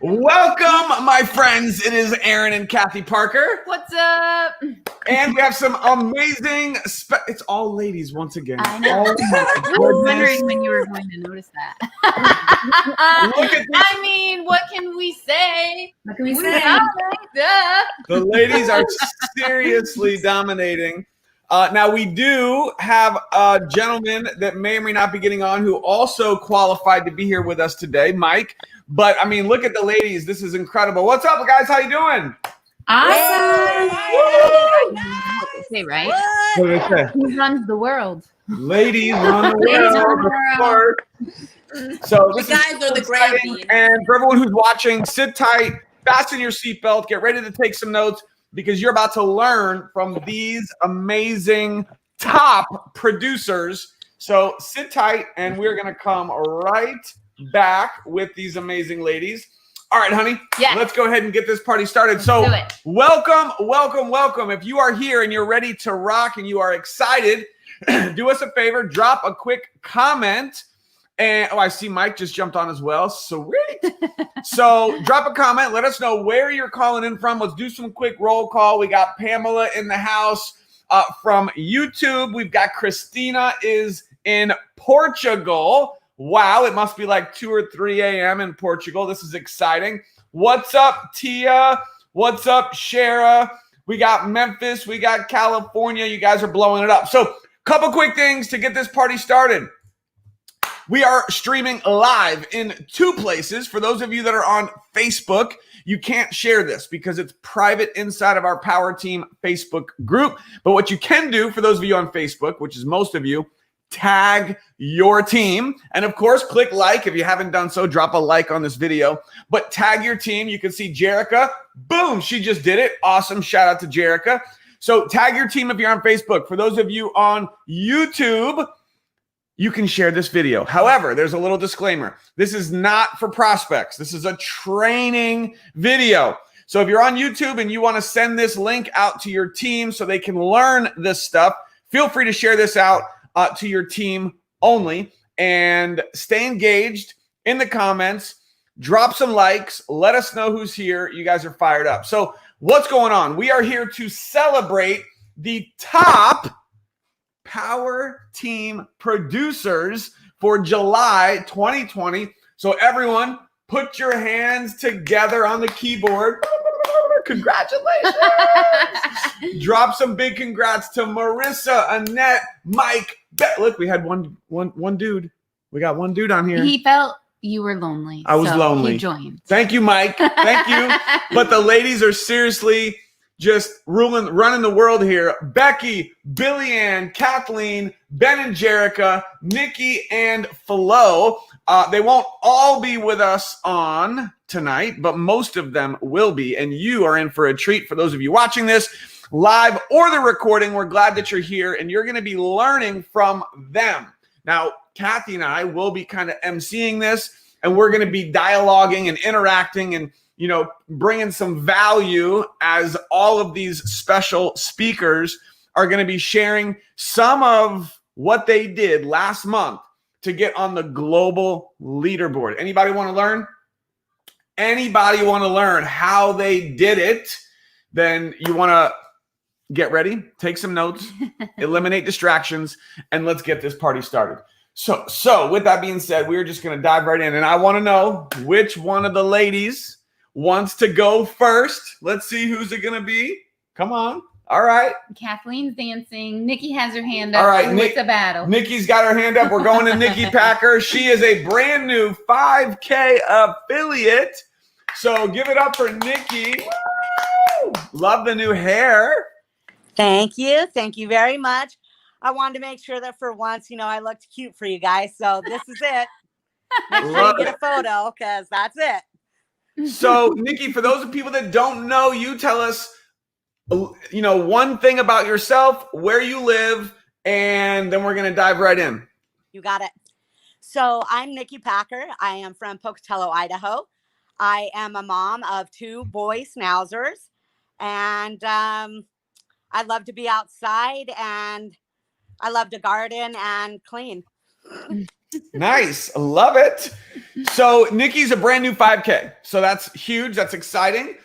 Welcome, my friends. It is Aaron and Kathy Parker. What's up? And we have some amazing, it's all ladies once again. I know. Oh I was wondering when you were going to notice that. Look at this. I mean, what can we say? What can we say? The ladies are seriously dominating. Now, we do have a gentleman that may or may not be getting on who also qualified to be here with us today, Mike. But, I mean, look at the ladies. This is incredible. What's up, guys? How you doing? Awesome. Say, right? What did I say? Who runs the world? Ladies run the world. So this guys are the exciting. And for everyone who's watching, sit tight, fasten your seatbelt, get ready to take some notes because you're about to learn from these amazing top producers. So sit tight, and we're going to come right back with these amazing ladies. All right, honey, let's go ahead and get this party started. So welcome, welcome, welcome. If you are here and you're ready to rock and you are excited, do us a favor, drop a quick comment. And I see Mike just jumped on as well. Sweet. So drop a comment. Let us know where you're calling in from. Let's do some quick roll call. We got Pamela in the house from YouTube. We've got Christina is in Portugal. Wow, it must be like 2 or 3 a.m. in Portugal. This is exciting. What's up, Tia? What's up, Shara? We got Memphis. We got California. You guys are blowing it up. So couple quick things to get this party started. We are streaming live in 2 places. For those of you that are on Facebook, you can't share this because it's private inside of our Power Team Facebook group. But what you can do for those of you on Facebook, which is most of you, tag your team. And of course, click like. If you haven't done so, drop a like on this video. But tag your team. You can see Jerica. Boom, she just did it. Awesome. Shout out to Jerica. So tag your team if you're on Facebook. For those of you on YouTube, you can share this video. However, there's a little disclaimer. This is not for prospects. This is a training video. So if you're on YouTube and you want to send this link out to your team so they can learn this stuff, feel free to share this out to your team only, and stay engaged in the comments. Drop some likes. Let us know who's here. You guys are fired up. So what's going on? We are here to celebrate the top Power Team producers for July 2020. So everyone, put your hands together on the keyboard. Congratulations. Drop some big congrats to Marissa, Annette, Mike. Look, we had one dude. We got one dude on here. He felt you were lonely. I was lonely. He joined. Thank you, Mike. Thank you. But the ladies are seriously just running the world here. Becky, Billy Ann, Kathleen, Ben and Jerica, Nikki, and Flo. They won't all be with us on tonight, but most of them will be. And you are in for a treat. For those of you watching this live or the recording, we're glad that you're here and you're going to be learning from them. Now, Kathy and I will be kind of emceeing this, and we're going to be dialoguing and interacting and bringing some value as all of these special speakers are going to be sharing some of what they did last month to get on the global leaderboard. Anybody want to learn? Anybody want to learn how they did it? Then you want to get ready, take some notes, eliminate distractions, and let's get this party started. So with that being said, we're just going to dive right in. And I want to know which one of the ladies wants to go first. Let's see who's it going to be. Come on. All right. Kathleen's dancing. Nikki has her hand up. All right. It's a battle. Nikki's got her hand up. We're going to Nikki Packer. She is a brand new 5K affiliate. So give it up for Nikki. Woo! Love the new hair. Thank you. Thank you very much. I wanted to make sure that for once, I looked cute for you guys. So this is it. Make sure you get a photo because that's it. So, Nikki, for those of people that don't know you, tell us, one thing about yourself, where you live, and then we're going to dive right in. You got it. So I'm Nikki Packer. I am from Pocatello, Idaho. I am a mom of 2 boy schnauzers, and I love to be outside, and I love to garden and clean. Nice. Love it. So Nikki's a brand new 5K. So that's huge. That's exciting.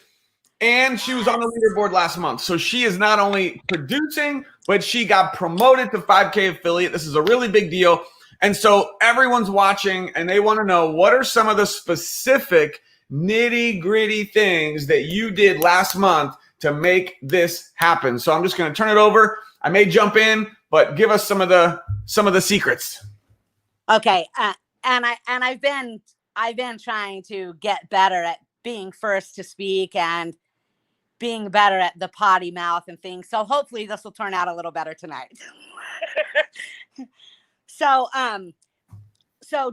And she was on the leaderboard last month. So she is not only producing, but she got promoted to 5K affiliate. This is a really big deal. And so everyone's watching and they want to know, what are some of the specific nitty gritty things that you did last month to make this happen? So I'm just going to turn it over. I may jump in, but give us some of the secrets. Okay. And I've been trying to get better at being first to speak and being better at the potty mouth and things. So hopefully this will turn out a little better tonight. So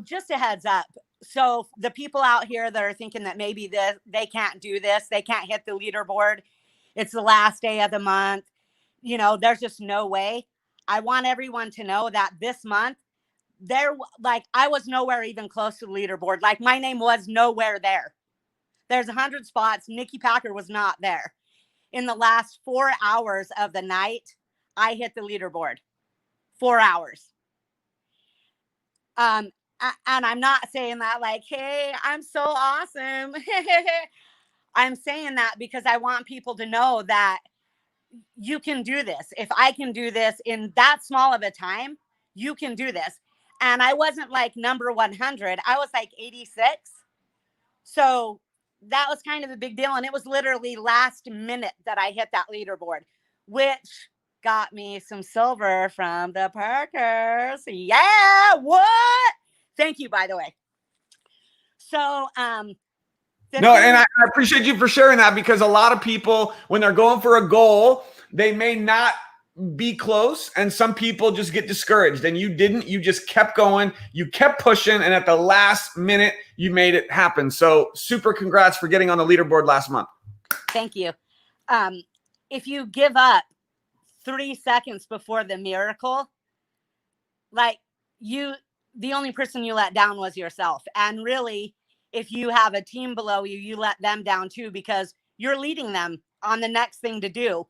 just a heads up. So the people out here that are thinking that maybe they can't do this, they can't hit the leaderboard, it's the last day of the month, you know, there's just no way. I want everyone to know that this month, I was nowhere even close to the leaderboard. Like my name was nowhere there. There's 100 spots. Nikki Packer was not there. In the last 4 hours of the night, I hit the leaderboard. 4 hours. And I'm not saying that like, hey, I'm so awesome. I'm saying that because I want people to know that you can do this. If I can do this in that small of a time, you can do this. And I wasn't like number 100. I was like 86. So that was kind of a big deal. And it was literally last minute that I hit that leaderboard, which got me some silver from the Parkers. Yeah, what? Thank you, by the way. So, and I appreciate you for sharing that, because a lot of people, when they're going for a goal, they may not be close, and some people just get discouraged, and you didn't. You just kept going, you kept pushing, and at the last minute you made it happen. So super congrats for getting on the leaderboard last month. Thank you. If you give up 3 seconds before the miracle, like the only person you let down was yourself. And really, if you have a team below you, you let them down too, because you're leading them on the next thing to do.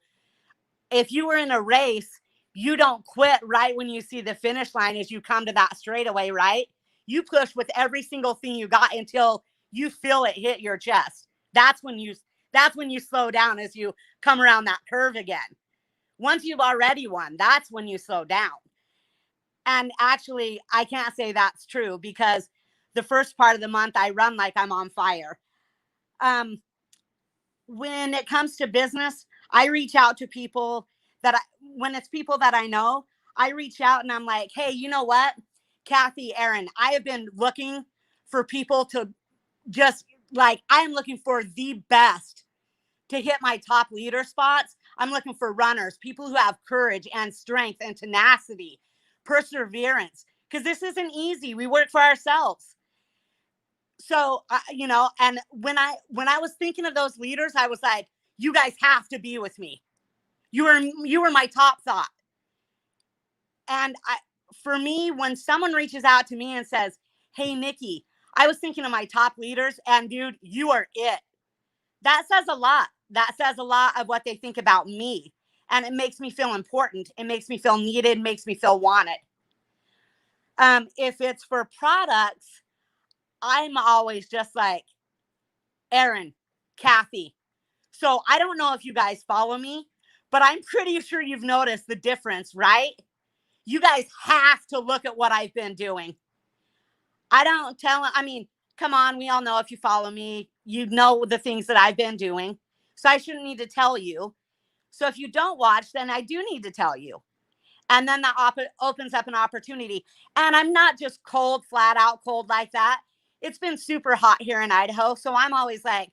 If you were in a race, you don't quit right when you see the finish line as you come to that straightaway, right? You push with every single thing you got until you feel it hit your chest. That's when you slow down as you come around that curve again. Once you've already won, that's when you slow down. And actually, I can't say that's true, because the first part of the month I run like I'm on fire. When it comes to business, I reach out to people when it's people that I know, I reach out and I'm like, hey, you know what? Kathy, Aaron, I have been looking for people to just like, I am looking for the best to hit my top leader spots. I'm looking for runners, people who have courage and strength and tenacity, perseverance, because this isn't easy. We work for ourselves. So, you know, and when I was thinking of those leaders, I was like, you guys have to be with me. You were my top thought. And for me, when someone reaches out to me and says, hey, Nikki, I was thinking of my top leaders, and dude, you are it. That says a lot. That says a lot of what they think about me. And it makes me feel important. It makes me feel needed, makes me feel wanted. If it's for products, I'm always just like, Aaron, Kathy. So I don't know if you guys follow me, but I'm pretty sure you've noticed the difference, right? You guys have to look at what I've been doing. Come on, we all know, if you follow me, you know the things that I've been doing. So I shouldn't need to tell you. So if you don't watch, then I do need to tell you. And then that opens up an opportunity. And I'm not just flat out cold like that. It's been super hot here in Idaho. So I'm always like,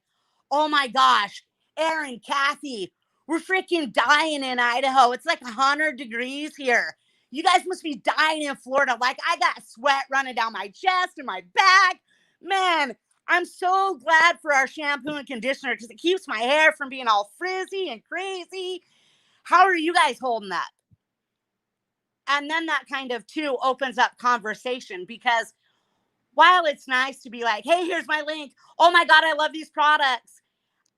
oh my gosh, Aaron, Kathy, we're freaking dying in Idaho. It's like 100 degrees here. You guys must be dying in Florida. Like, I got sweat running down my chest and my back. Man, I'm so glad for our shampoo and conditioner, because it keeps my hair from being all frizzy and crazy. How are you guys holding that? And then that kind of too opens up conversation, because while it's nice to be like, hey, here's my link. Oh my God, I love these products.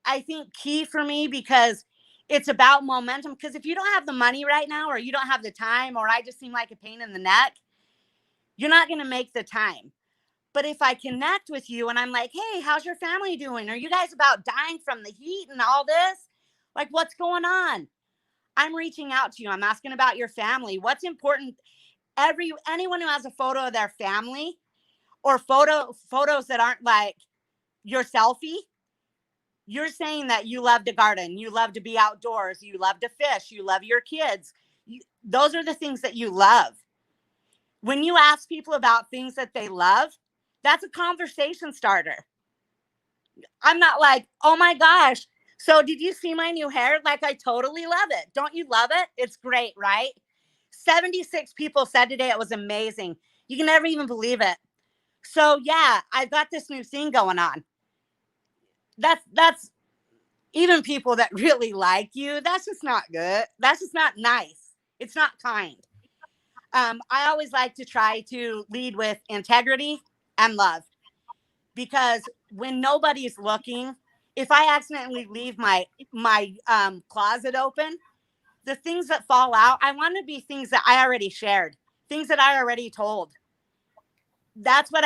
I think key for me, because it's about momentum. Because if you don't have the money right now, or you don't have the time, or I just seem like a pain in the neck, you're not going to make the time. But if I connect with you and I'm like, hey, how's your family doing? Are you guys about dying from the heat and all this? Like, what's going on? I'm reaching out to you. I'm asking about your family. What's important? Anyone who has a photo of their family or photos that aren't like your selfie, you're saying that you love to garden, you love to be outdoors, you love to fish, you love your kids. Those are the things that you love. When you ask people about things that they love, that's a conversation starter. I'm not like, oh my gosh, so did you see my new hair? Like, I totally love it. Don't you love it? It's great, right? 76 people said today it was amazing. You can never even believe it. So yeah, I've got this new thing going on. That's even people that really like you. That's just not good. That's just not nice. It's not kind. I always like to try to lead with integrity and love, because when nobody's looking, if I accidentally leave my closet open, the things that fall out, I want to be things that I already shared, things that I already told. That's what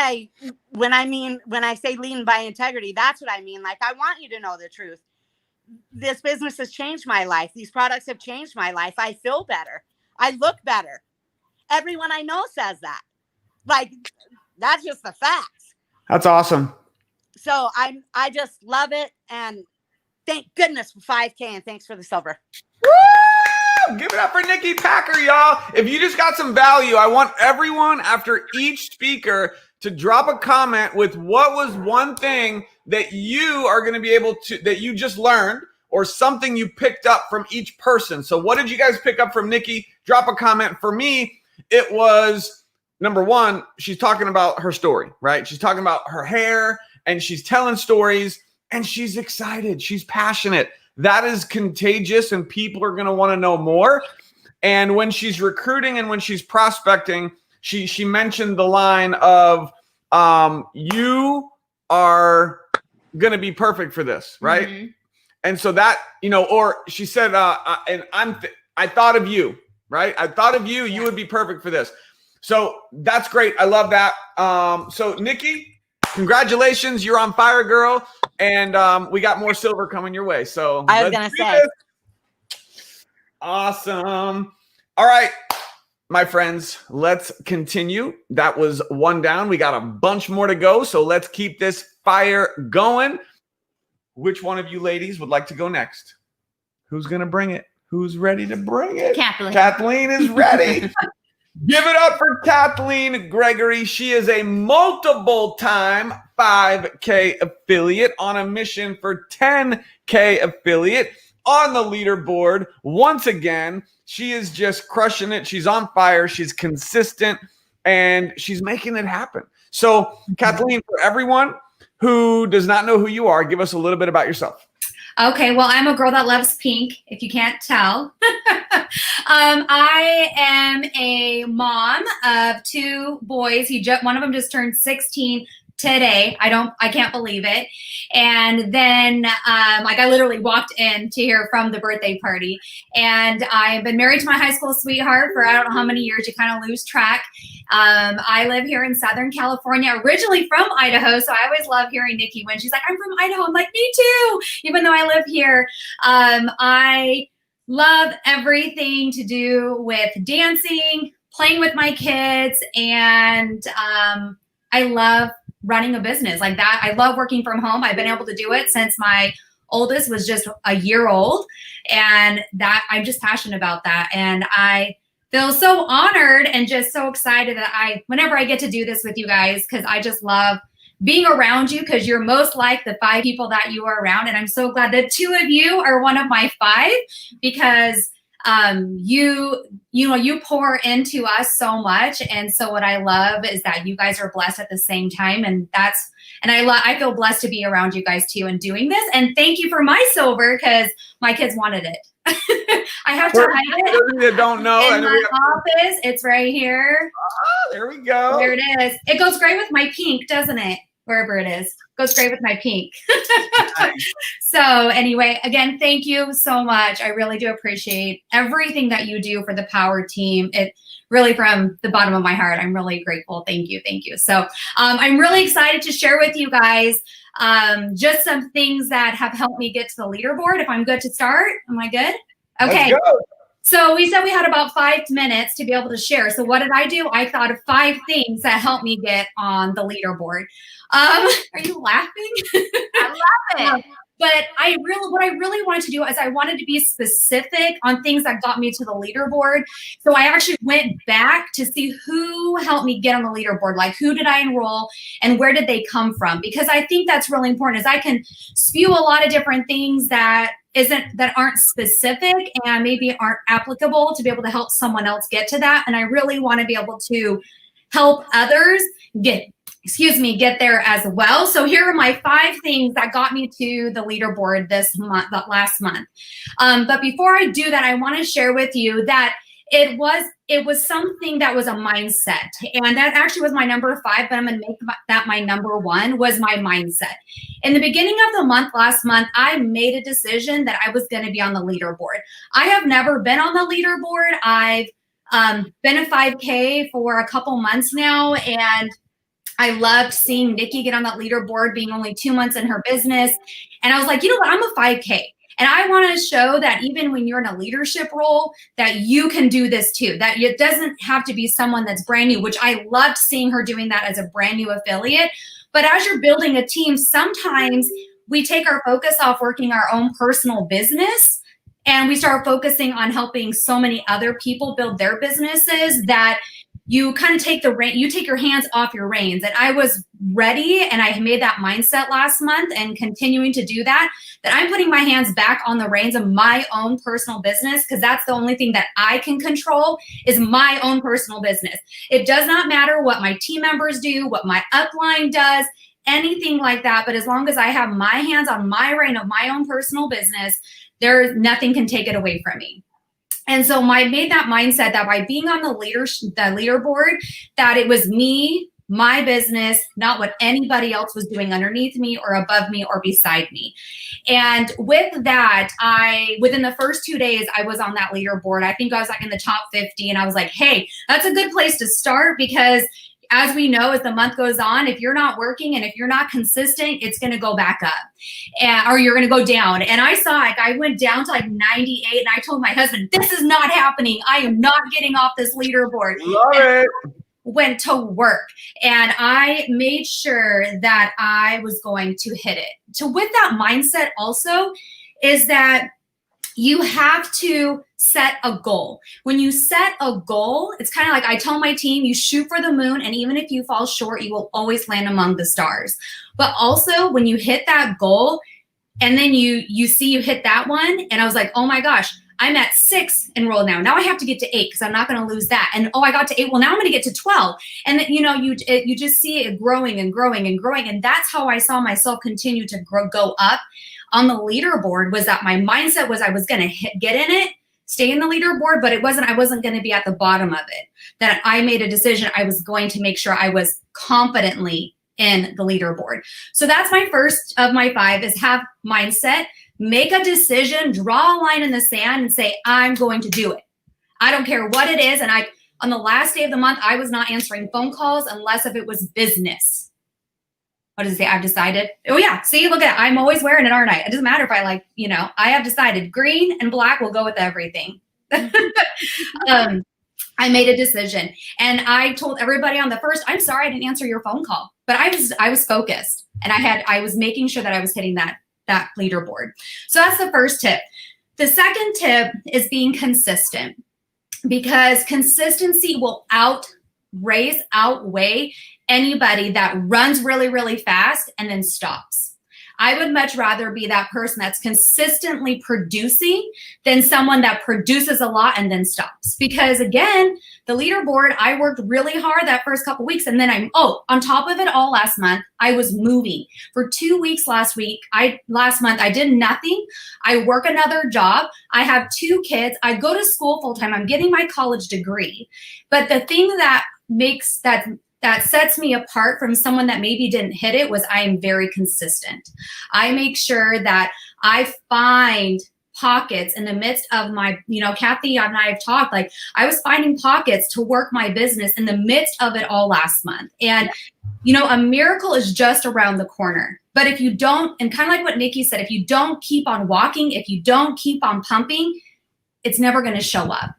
when I say leading by integrity, that's what I mean. Like, I want you to know the truth. This business has changed my life. These products have changed my life. I feel better. I look better. Everyone I know says that. Like, that's just the facts. That's awesome. So I just love it. And thank goodness for 5K, and thanks for the silver. Woo! Give it up for Nikki Packer, y'all. If you just got some value, I want everyone after each speaker to drop a comment with what was one thing that you are going to be able to, that you just learned, or something you picked up from each person. So what did you guys pick up from Nikki? Drop a comment. For me, it was, number one, she's talking about her story, right? She's talking about her hair, and she's telling stories, and she's excited. She's passionate. That is contagious, and people are going to want to know more. And when she's recruiting and when she's prospecting, she mentioned the line of, you are going to be perfect for this, right? Mm-hmm. And so that, or she said, I thought of you, right? I thought of you. Yeah. You would be perfect for this. So that's great. I love that. So Nikki, congratulations. You're on fire, girl. And we got more silver coming your way. So I was going to say. Awesome. All right, my friends, let's continue. That was one down. We got a bunch more to go. So let's keep this fire going. Which one of you ladies would like to go next? Who's going to bring it? Who's ready to bring it? Kathleen. Kathleen is ready. Give it up for Kathleen Gregory. She is a multiple-time 5K affiliate on a mission for 10K affiliate on the leaderboard. Once again, she is just crushing it. She's on fire. She's consistent, and she's making it happen. So, Kathleen, for everyone who does not know who you are, give us a little bit about yourself. Okay, well, I'm a girl that loves pink, if you can't tell. I am a mom of 2 boys. One of them just turned 16 today. I can't believe it. And then I literally walked in to hear from the birthday party. And I've been married to my high school sweetheart for I don't know how many years. You kind of lose track. I live here in Southern California, originally from Idaho. So I always love hearing Nikki when she's like, I'm from Idaho. I'm like, me too, even though I live here. I love everything to do with dancing, playing with my kids, and I love running a business like that. I love working from home. I've been able to do it since my oldest was just a year old, and that I'm just passionate about that. And I feel so honored and just so excited that whenever I get to do this with you guys, because I just love being around you, because you're most like the 5 people that you are around. And I'm so glad that 2 of you are one of my 5, because you pour into us so much. And so what I love is that you guys are blessed at the same time. And I feel blessed to be around you guys too and doing this. And thank you for my silver, because my kids wanted it. I have to hide it. That don't know. In my office. It's right here. Oh, there we go. There it is. It goes great with my pink, doesn't it? wherever it is. Goes great with my pink. So anyway, again, thank you so much. I really do appreciate everything that you do for the Power team. It really, from the bottom of my heart, I'm really grateful. Thank you. Thank you. So I'm really excited to share with you guys just some things that have helped me get to the leaderboard. If I'm good to start, am I good? Okay. Let's go. So we said we had about 5 minutes to be able to share. So what did I do? I thought of 5 things that helped me get on the leaderboard. Are you laughing? I love it. But what I really wanted to do is I wanted to be specific on things that got me to the leaderboard. So I actually went back to see who helped me get on the leaderboard. Like, who did I enroll and where did they come from? Because I think that's really important. Is I can spew a lot of different things that aren't specific and maybe aren't applicable to be able to help someone else get to that. And I really want to be able to help others get there as well. So here are my 5 things that got me to the leaderboard last month. But before I do that, I want to share with you that it was something that was a mindset. And that actually was my number 5, but I'm going to make that my number 1, was my mindset. In the beginning of the month, last month, I made a decision that I was going to be on the leaderboard. I have never been on the leaderboard. I've been a 5K for a couple months now, and I loved seeing Nikki get on that leaderboard, being only 2 months in her business. And I was like, you know what, I'm a 5K. And I want to show that even when you're in a leadership role, that you can do this too, that it doesn't have to be someone that's brand new, which I loved seeing her doing that as a brand new affiliate. But as you're building a team, sometimes we take our focus off working our own personal business and we start focusing on helping so many other people build their businesses that you kind of take your hands off your reins. And I was ready, and I made that mindset last month and continuing to do that I'm putting my hands back on the reins of my own personal business, because that's the only thing that I can control is my own personal business. It does not matter what my team members do, what my upline does, anything like that. But as long as I have my hands on my reign of my own personal business, nothing can take it away from me. And so I made that mindset that by being on the leaderboard, that it was me, my business, not what anybody else was doing underneath me or above me or beside me. And with that, within the first 2 days, I was on that leaderboard. I think I was like in the top 50, and I was like, hey, that's a good place to start, because as we know, as the month goes on, if you're not working and if you're not consistent, it's going to go back up, or you're going to go down. And I went down to like 98, and I told my husband, this is not happening. I am not getting off this leaderboard. Love it. Went to work, and I made sure that I was going to hit it. So with that mindset also is that you have to set a goal. When you set a goal, it's kind of like I tell my team, you shoot for the moon, and even if you fall short, you will always land among the stars. But also when you hit that goal and then you see you hit that one, and I was like, oh my gosh, I'm at 6 enrolled now. Now I have to get to 8 because I'm not going to lose that. And I got to 8. Well, now I'm going to get to 12. And then, you just see it growing and growing and growing. And that's how I saw myself continue to go up on the leaderboard, was that my mindset was I was going to get in it, stay in the leaderboard, but I wasn't going to be at the bottom of it. That I made a decision. I was going to make sure I was confidently in the leaderboard. So that's my first of my 5, is have mindset, make a decision, draw a line in the sand and say, I'm going to do it. I don't care what it is. And on the last day of the month, I was not answering phone calls unless if it was business. What does it say? I've decided. Oh yeah. See, look at it. I'm always wearing it, aren't I? It doesn't matter if I I have decided green and black will go with everything. I made a decision, and I told everybody on the first, I'm sorry I didn't answer your phone call, but I was focused, and I was making sure that I was hitting that leaderboard. So that's the first tip. The second tip is being consistent, because consistency will outweigh anybody that runs really, really fast and then stops. I would much rather be that person that's consistently producing than someone that produces a lot and then stops. Because again, the leaderboard, I worked really hard that first couple weeks, and then on top of it all last month, I was moving. For 2 weeks last month, I did nothing. I work another job. I have 2 kids. I go to school full time. I'm getting my college degree. But the thing that that sets me apart from someone that maybe didn't hit it was I am very consistent. I make sure that I find pockets in the midst of my, Kathy and I have talked, like I was finding pockets to work my business in the midst of it all last month. And, a miracle is just around the corner. But if you don't, and kind of like what Nikki said, if you don't keep on walking, if you don't keep on pumping, it's never going to show up.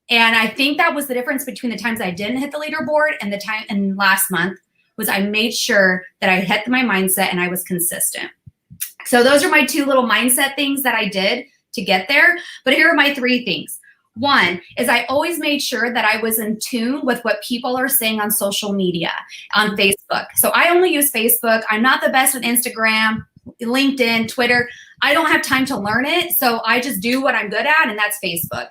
And I think that was the difference between the times I didn't hit the leaderboard and the time and last month was I made sure that I hit my mindset and I was consistent. So those are my 2 little mindset things that I did to get there. But here are my 3 things. One is I always made sure that I was in tune with what people are saying on social media, on Facebook. So I only use Facebook. I'm not the best with Instagram, LinkedIn, Twitter. I don't have time to learn it. So I just do what I'm good at, and that's Facebook.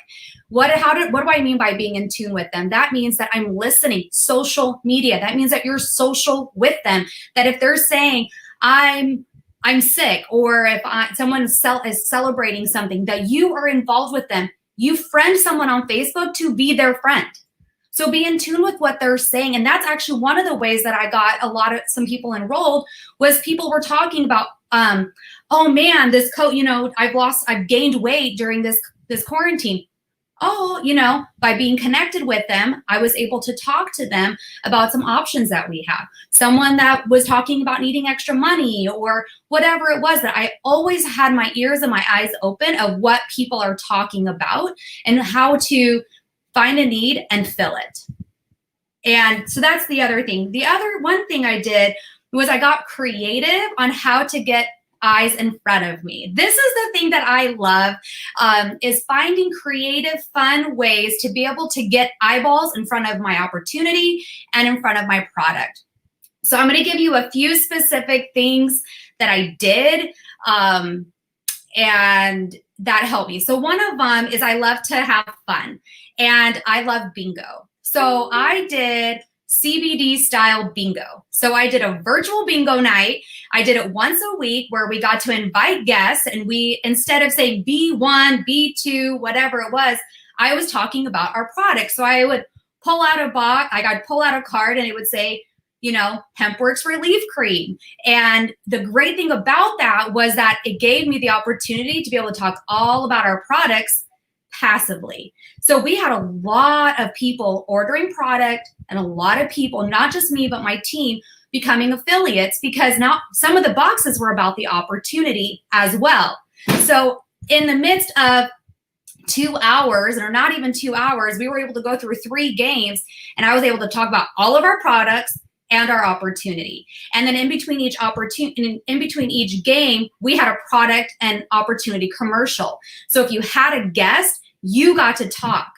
What do I mean by being in tune with them? That means that I'm listening. Social media. That means that you're social with them. That if they're saying, I'm sick, or if someone is celebrating something, that you are involved with them. You friend someone on Facebook to be their friend. So be in tune with what they're saying. And that's actually one of the ways that I got some people enrolled was people were talking about, oh man, this coat, I've gained weight during this quarantine. Oh, by being connected with them, I was able to talk to them about some options that we have. Someone that was talking about needing extra money or whatever it was, that I always had my ears and my eyes open of what people are talking about and how to find a need and fill it. And so that's the other thing. The other one thing I did was I got creative on how to get eyes in front of me. This is the thing that I love, is finding creative, fun ways to be able to get eyeballs in front of my opportunity and in front of my product. So I'm going to give you a few specific things that I did, and that helped me. So one of them is I love to have fun, and I love bingo. So I did CBD style bingo. So I did a virtual bingo night. I did it once a week where we got to invite guests, and we, instead of saying B1, B2, whatever it was, I was talking about our product. So I would pull out a box, I'd pull out a card, and it would say, HempWorks Relief Cream. And the great thing about that was that it gave me the opportunity to be able to talk all about our products passively. So we had a lot of people ordering product and a lot of people, not just me, but my team, becoming affiliates because now some of the boxes were about the opportunity as well. So in the midst of 2 hours, or not even 2 hours, we were able to go through 3 games, and I was able to talk about all of our products and our opportunity. And then in between each game, we had a product and opportunity commercial. So if you had a guest, you got to talk.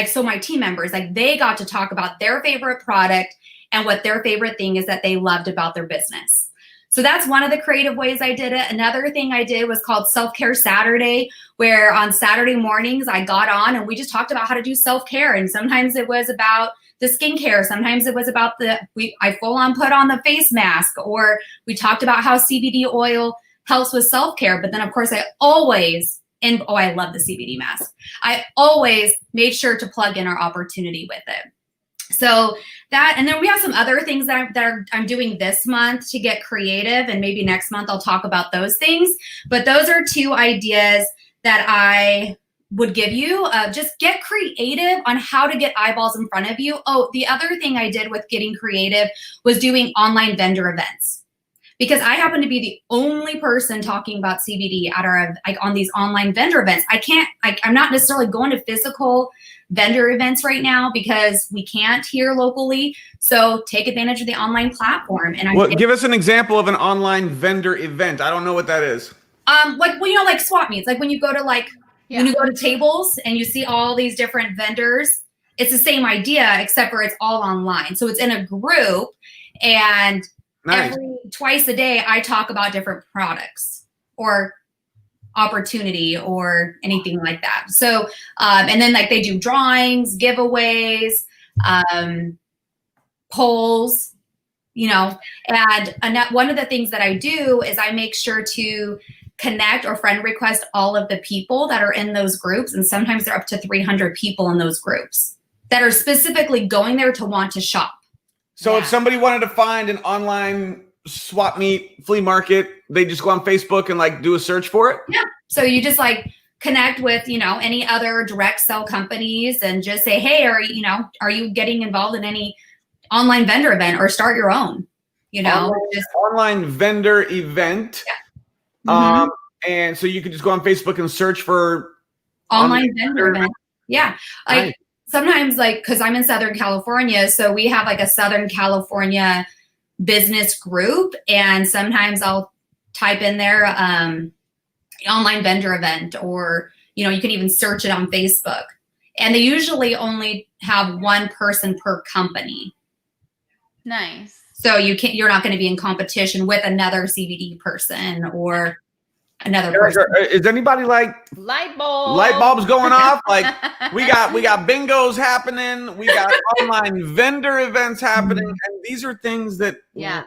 So my team members, they got to talk about their favorite product and what their favorite thing is that they loved about their business. So that's one of the creative ways I did it. Another thing I did was called Self-Care Saturday, where on Saturday mornings I got on and we just talked about how to do self-care. And sometimes it was about the skincare. Sometimes it was about I full on put on the face mask, or we talked about how CBD oil helps with self-care. But then of course I love the CBD mask. I always made sure to plug in our opportunity with it. So that, and then we have some other things that I'm doing this month to get creative, and maybe next month I'll talk about those things. But those are 2 ideas that I would give you. Just get creative on how to get eyeballs in front of you. Oh, the other thing I did with getting creative was doing online vendor events, because I happen to be the only person talking about CBD on these online vendor events. I'm not necessarily going to physical vendor events right now because we can't here locally. So take advantage of the online platform. And give us an example of an online vendor event. I don't know what that is. Like swap meets, like when you go to when you go to tables and you see all these different vendors, it's the same idea, except for it's all online. So it's in a group, and nice. Twice a day, I talk about different products or opportunity or anything like that. So, and then they do drawings, giveaways, polls, and one of the things that I do is I make sure to connect or friend request all of the people that are in those groups. And sometimes there are up to 300 people in those groups that are specifically going there to want to shop. So if somebody wanted to find an online swap meet flea market, they just go on Facebook and like do a search for it? Yeah. So you just like connect with, any other direct sell companies and just say, hey, are you getting involved in any online vendor event, or start your own, online vendor event. Yeah. And so you can just go on Facebook and search for online vendor event. Yeah. Like sometimes, like, cause I'm in Southern California. So we have like a Southern California business group. And sometimes I'll type in there, online vendor event, or, you can even search it on Facebook. And they usually only have one person per company. Nice. So you're not going to be in competition with another CBD person or another person. Is anybody like light bulbs going off? Like we got bingos happening, we got online vendor events happening, and these are things that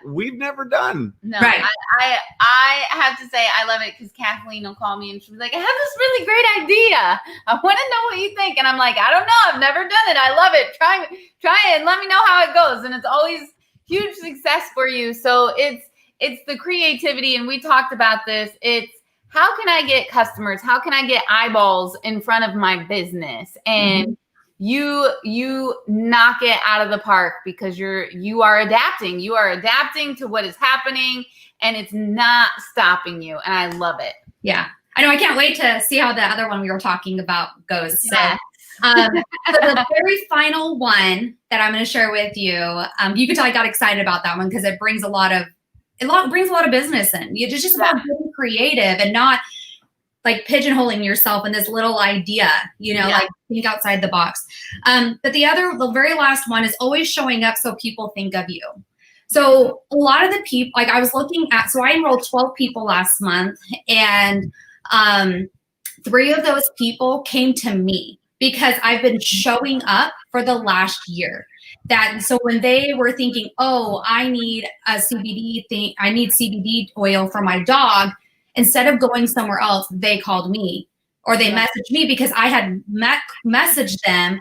we've never done. No, right. I have to say I love it because Kathleen will call me and she'll be like, I have this really great idea. I want to know what you think. And I'm like, I don't know. I've never done it. I love it. Try it and let me know how it goes. And it's always huge success for you. So it's the creativity. And we talked about this. It's how can I get customers? How can I get eyeballs in front of my business? And you knock it out of the park because you are adapting. You are adapting to what is happening, and it's not stopping you. And I love it. Yeah. I know. I can't wait to see how the other one we were talking about goes. Yes. So, the very final one that I'm going to share with you, you could tell I got excited about that one because it brings a lot of business in. It's just about being creative and not like pigeonholing yourself in this little idea, like think outside the box. But the very last one is always showing up so people think of you. So a lot of the people, like I was looking at, so I enrolled 12 people last month, and 3 of those people came to me because I've been showing up for the last year. So when they were thinking, oh, I need a CBD thing, I need CBD oil for my dog, instead of going somewhere else, they called me, or they messaged me because I had messaged them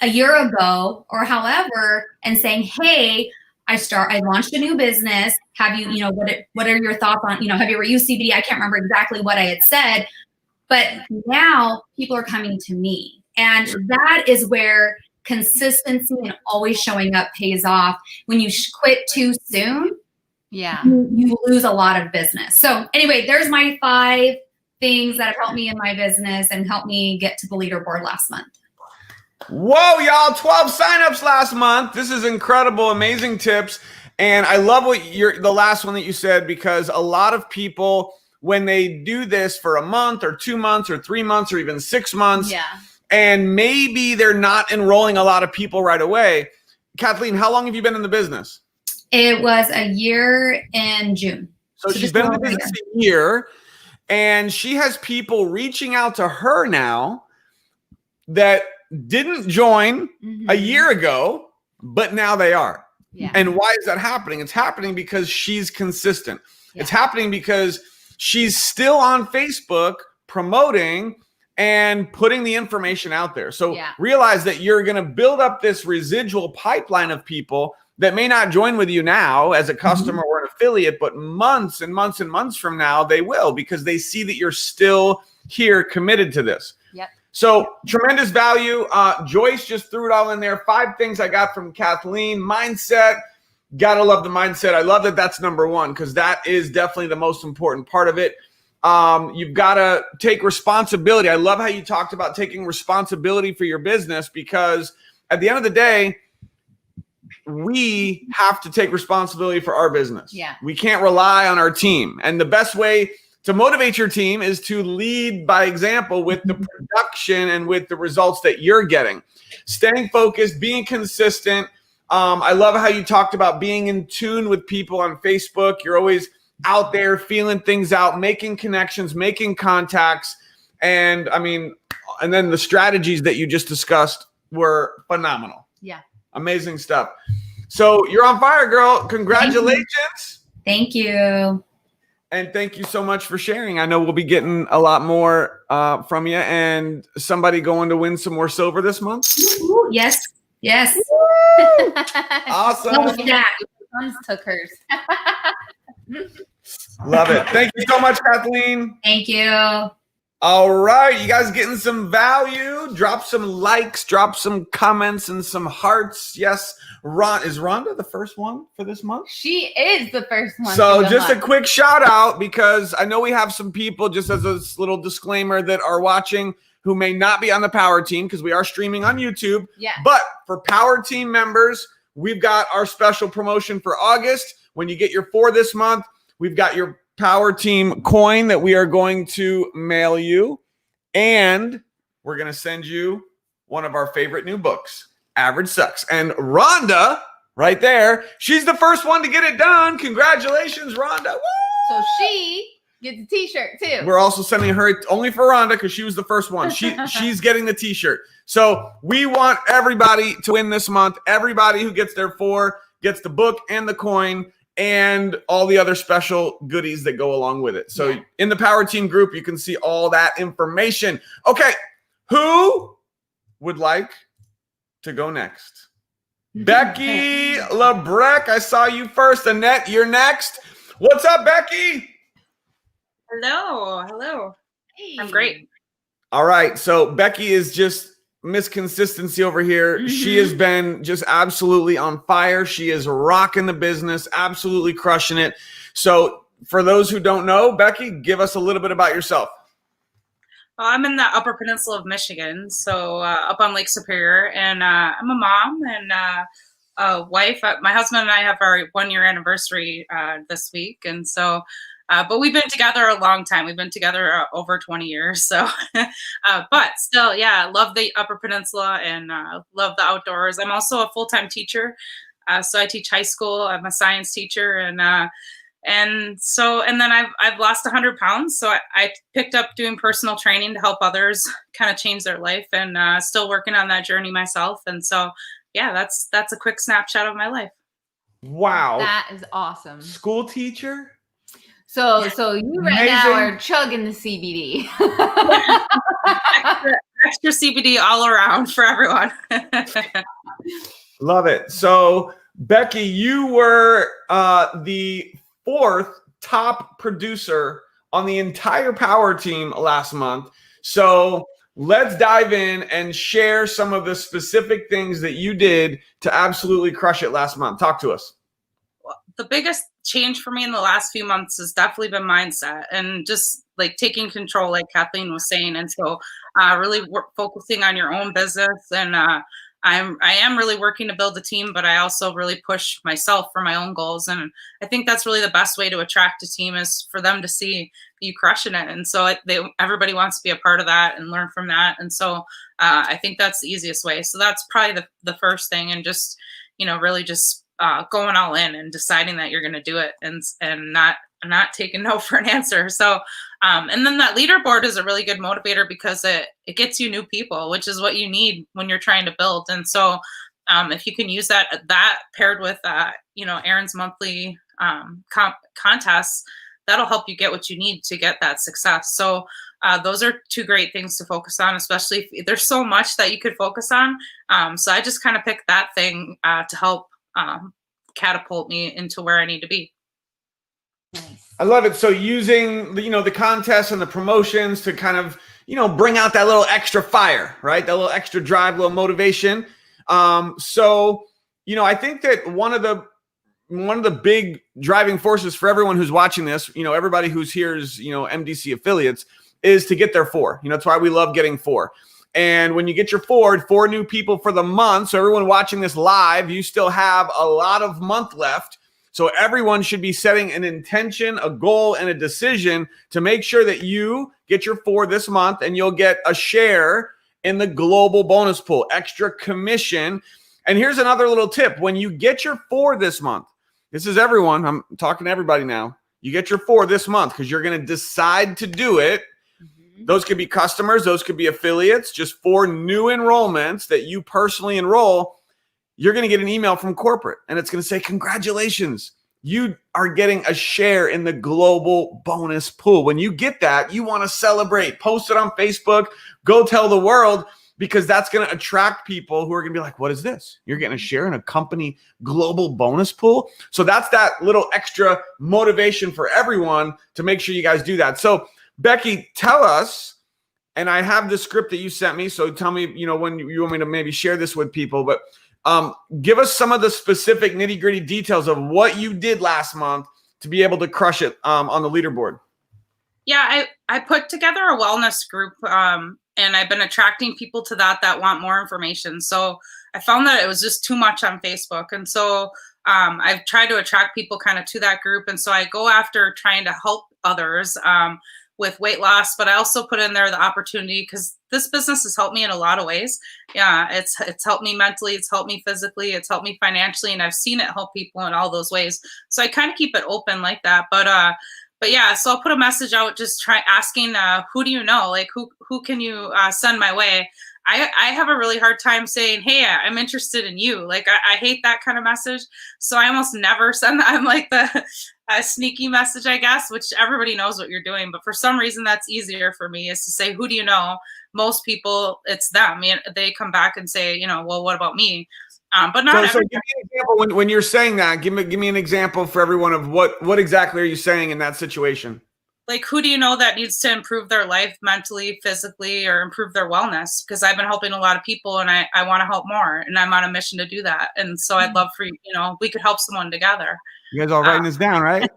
a year ago or however, and saying, hey, I launched a new business. Have you, what are your thoughts on, have you ever used CBD? I can't remember exactly what I had said, but now people are coming to me. And that is where consistency and always showing up pays off. When you quit too soon, you lose a lot of business. So anyway, there's my 5 things that have helped me in my business and helped me get to the leaderboard last month. Whoa, y'all, 12 signups last month. This is incredible, amazing tips. And I love the last one that you said, because a lot of people, when they do this for a month or 2 months or 3 months or even 6 months, and maybe they're not enrolling a lot of people right away. Kathleen, how long have you been in the business? It was a year in June. So she's been in the business a year, and she has people reaching out to her now that didn't join a year ago, but now they are. Yeah. And why is that happening? It's happening because she's consistent. Yeah. It's happening because she's still on Facebook promoting and putting the information out there. So realize that you're going to build up this residual pipeline of people that may not join with you now as a customer or an affiliate, but months and months and months from now, they will, because they see that you're still here committed to this. Yep. So tremendous value. Joyce just threw it all in there. 5 things I got from Kathleen. Mindset. Gotta love the mindset. I love that that's number 1, because that is definitely the most important part of it. You've got to take responsibility. I love how you talked about taking responsibility for your business, because at the end of the day, we have to take responsibility for our business. Yeah. We can't rely on our team. And the best way to motivate your team is to lead by example with the production and with the results that you're getting. Staying focused, being consistent. I love how you talked about being in tune with people on Facebook. You're always out there feeling things out, making connections, making contacts. And and then the strategies that you just discussed were phenomenal. Yeah. Amazing stuff. So you're on fire, girl. Congratulations. Thank you. And thank you so much for sharing. I know we'll be getting a lot more from you, and somebody going to win some more silver this month. Yes. Yes. Awesome. What was that? Sons took hers. Love it. Thank you so much, Kathleen. Thank you. All right, you guys getting some value? Drop some likes, drop some comments, and some hearts. Yes, is Rhonda the first one for this month? She is the first one. So for the just month. a quick shout out, because I know we have some people, just as a little disclaimer, that are watching who may not be on the Power Team, because we are streaming on YouTube. Yeah. But for Power Team members, we've got our special promotion for August. When you get your 4 this month, we've got your Power Team coin that we are going to mail you, and we're going to send you one of our favorite new books, Average Sucks. And Rhonda, right there, she's the first one to get it done. Congratulations, Rhonda. Woo! So she gets a t-shirt too. We're also sending her only for Rhonda, because she was the first one. She's getting the t-shirt. So we want everybody to win this month. Everybody who gets their 4 gets the book and the coin and all the other special goodies that go along with it. So in the Power Team group, you can see all that information. Okay, who would like to go next? Becky Lebreck, I saw you first. Annette, you're next. What's up, Becky? Hello. Hey. I'm great. All right, so Becky is just Miss Consistency over here. She has been just absolutely on fire. She is rocking the business, absolutely crushing it. So for those who don't know, Becky, give us a little bit about yourself. I'm in the Upper Peninsula of Michigan, so up on Lake Superior, and I'm a mom and a wife. My husband and I have our 1-year anniversary this week, and so but we've been together a long time. We've been together over 20 years. So, but still, yeah, love the Upper Peninsula and love the outdoors. I'm also a full-time teacher. So I teach high school. I'm a science teacher. And then I've lost 100 pounds. So I picked up doing personal training to help others kind of change their life, and still working on that journey myself. And so, yeah, that's a quick snapshot of my life. Wow. That is awesome. School teacher? So you right now are chugging the CBD. extra CBD all around for everyone. Love it. So Becky, you were the 4th top producer on the entire Power Team last month. So let's dive in and share some of the specific things that you did to absolutely crush it last month. Talk to us. The biggest change for me in the last few months has definitely been mindset and just like taking control, like Kathleen was saying. And so really focusing on your own business. And I am really working to build a team, but I also really push myself for my own goals. And I think that's really the best way to attract a team, is for them to see you crushing it. And so everybody wants to be a part of that and learn from that. And so I think that's the easiest way. So that's probably the first thing, and just, really just going all in and deciding that you're going to do it, and not taking no for an answer. So, and then that leaderboard is a really good motivator, because it gets you new people, which is what you need when you're trying to build. And so, if you can use that paired with, Aaron's monthly contests, that'll help you get what you need to get that success. So those are 2 great things to focus on, especially if there's so much that you could focus on. So I just kind of picked that thing to help catapult me into where I need to be. Nice. I love it. So using the contests and the promotions to kind of, bring out that little extra fire, right? That little extra drive, little motivation. So, I think that one of the big driving forces for everyone who's watching this, everybody who's here is, MDC affiliates, is to get their 4. That's why we love getting 4. And when you get your 4 new people for the month, so everyone watching this live, you still have a lot of month left. So everyone should be setting an intention, a goal, and a decision to make sure that you get your 4 this month, and you'll get a share in the global bonus pool, extra commission. And here's another little tip. When you get your 4 this month, this is everyone, I'm talking to everybody now. You get your 4 this month because you're going to decide to do it. Those could be customers. Those could be affiliates. Just 4 new enrollments that you personally enroll. You're going to get an email from corporate, and it's going to say, congratulations. You are getting a share in the global bonus pool. When you get that, you want to celebrate. Post it on Facebook. Go tell the world, because that's going to attract people who are going to be like, what is this? You're getting a share in a company global bonus pool. So that's that little extra motivation for everyone to make sure you guys do that. So Becky, tell us, and I have the script that you sent me. So tell me, when you want me to maybe share this with people, but give us some of the specific nitty gritty details of what you did last month to be able to crush it on the leaderboard. Yeah, I put together a wellness group, and I've been attracting people to that want more information. So I found that it was just too much on Facebook. And so I've tried to attract people kind of to that group. And so I go after trying to help others with weight loss, but I also put in there the opportunity, because this business has helped me in a lot of ways. Yeah, it's helped me mentally, it's helped me physically, it's helped me financially, and I've seen it help people in all those ways. So I kind of keep it open like that. But yeah, so I'll put a message out, just asking, who do you know? Like, who can you send my way? I have a really hard time saying, hey, I'm interested in you. Like, I hate that kind of message. So I almost never send that. I'm like the sneaky message, I guess, which everybody knows what you're doing. But for some reason, that's easier for me, is to say, who do you know? Most people, it's them. They come back and say, well, what about me? But not so give me an example when you're saying that. Give me an example for everyone of what exactly are you saying in that situation? Like, who do you know that needs to improve their life mentally, physically, or improve their wellness? Because I've been helping a lot of people, and I want to help more, and I'm on a mission to do that. And so I'd love for we could help someone together. You guys all writing this down, right?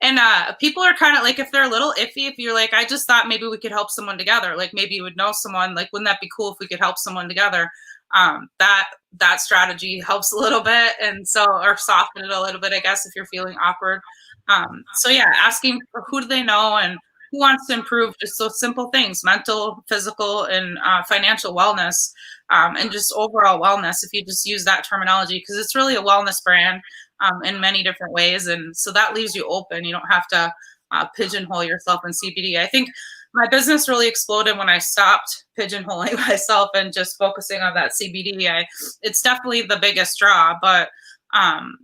And people are kind of like, if they're a little iffy, if you're like, I just thought maybe we could help someone together. Like, maybe you would know someone. Like, wouldn't that be cool if we could help someone together? That strategy helps a little bit, and so, or soften it a little bit, I guess, if you're feeling awkward. So yeah, asking for who do they know and who wants to improve just those simple things: mental, physical, and financial wellness, and just overall wellness, if you just use that terminology, because it's really a wellness brand in many different ways. And so that leaves you open. You don't have to pigeonhole yourself in CBD. I think my business really exploded when I stopped pigeonholing myself and just focusing on that CBD. It's definitely the biggest draw, but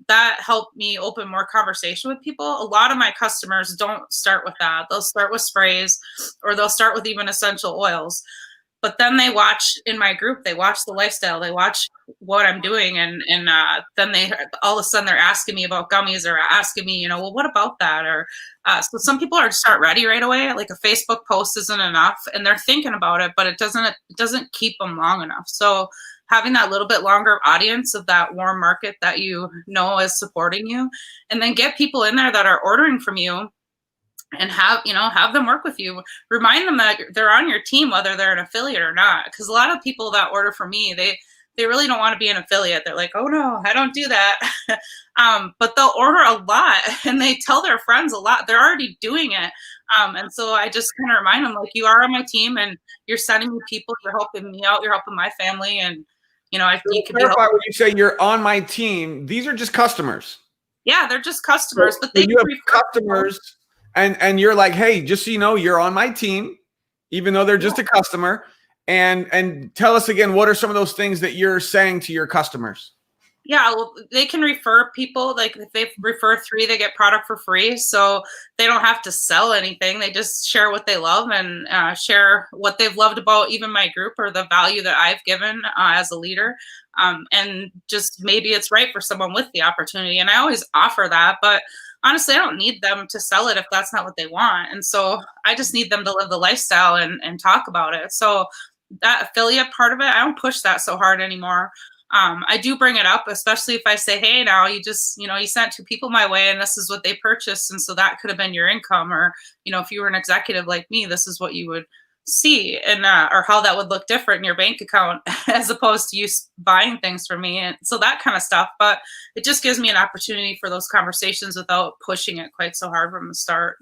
that helped me open more conversation with people. A lot of my customers don't start with that. They'll start with sprays, or they'll start with even essential oils. But then they watch in my group, they watch the lifestyle, they watch what I'm doing. And then they, all of a sudden they're asking me about gummies, or asking me, well, what about that? Or so some people are start ready right away. Like, a Facebook post isn't enough, and they're thinking about it, but it doesn't keep them long enough. So having that little bit longer audience of that warm market that is supporting you, and then get people in there that are ordering from you, and have them work with you. Remind them that they're on your team, whether they're an affiliate or not. Because a lot of people that order from me, they really don't want to be an affiliate. They're like, oh no, I don't do that. But they'll order a lot, and they tell their friends a lot. They're already doing it. And so I just kind of remind them, like, you are on my team, and you're sending me people, you're helping me out, you're helping my family. And, you could clarify when you say you're on my team, these are just customers. Yeah, they're just customers, So but they you have customers. And you're like, hey, just so you know, you're on my team, even though they're just a customer. And tell us again, what are some of those things that you're saying to your customers? Yeah, well, they can refer people. Like, if they refer 3, they get product for free. So they don't have to sell anything. They just share what they love, and share what they've loved about even my group, or the value that I've given as a leader. And just maybe it's right for someone with the opportunity. And I always offer that, but honestly, I don't need them to sell it if that's not what they want. And so I just need them to live the lifestyle and talk about it. So that affiliate part of it, I don't push that so hard anymore. I do bring it up, especially if I say, hey, now you just, you sent 2 people my way, and this is what they purchased. And so that could have been your income. Or, if you were an executive like me, this is what you would see, and or how that would look different in your bank account as opposed to you buying things from me. And so that kind of stuff. But it just gives me an opportunity for those conversations without pushing it quite so hard from the start.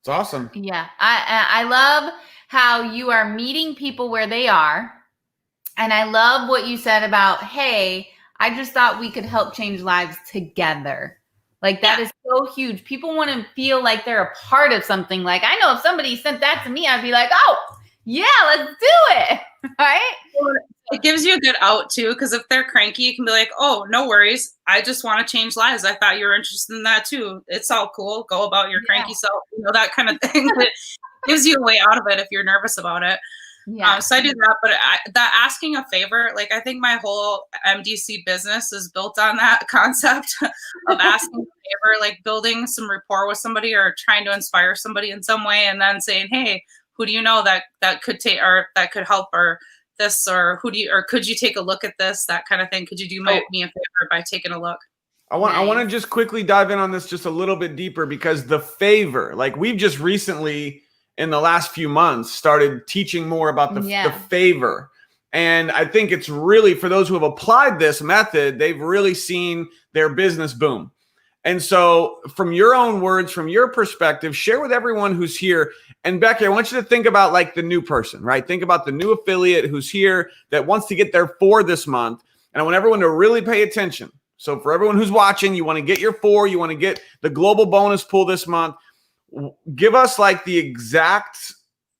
It's awesome. Yeah. I love how you are meeting people where they are. And I love what you said about, hey, I just thought we could help change lives together. Like, that is so huge. People want to feel like they're a part of something. Like, I know if somebody sent that to me, I'd be like, oh, yeah, let's do it. Right? It gives you a good out too, because if they're cranky, you can be like, oh, no worries. I just want to change lives. I thought you were interested in that too. It's all cool. Go about your cranky self, that kind of thing. It gives you a way out of it if you're nervous about it. Yeah. So I do that, but that asking a favor, like I think my whole MDC business is built on that concept of asking a favor, like building some rapport with somebody or trying to inspire somebody in some way, and then saying, "Hey, who do you know that could take or that could help or this or could you take a look at this, that kind of thing? Could you do me a favor by taking a look?" I want to just quickly dive in on this just a little bit deeper, because the favor, like we've just recently in the last few months started teaching more about the favor. And I think it's really, for those who have applied this method, they've really seen their business boom. And so from your own words, from your perspective, share with everyone who's here. And Becky, I want you to think about like the new person, right? Think about the new affiliate who's here that wants to get their 4 this month. And I want everyone to really pay attention. So for everyone who's watching, you want to get your 4, you want to get the global bonus pool this month. Give us like the exact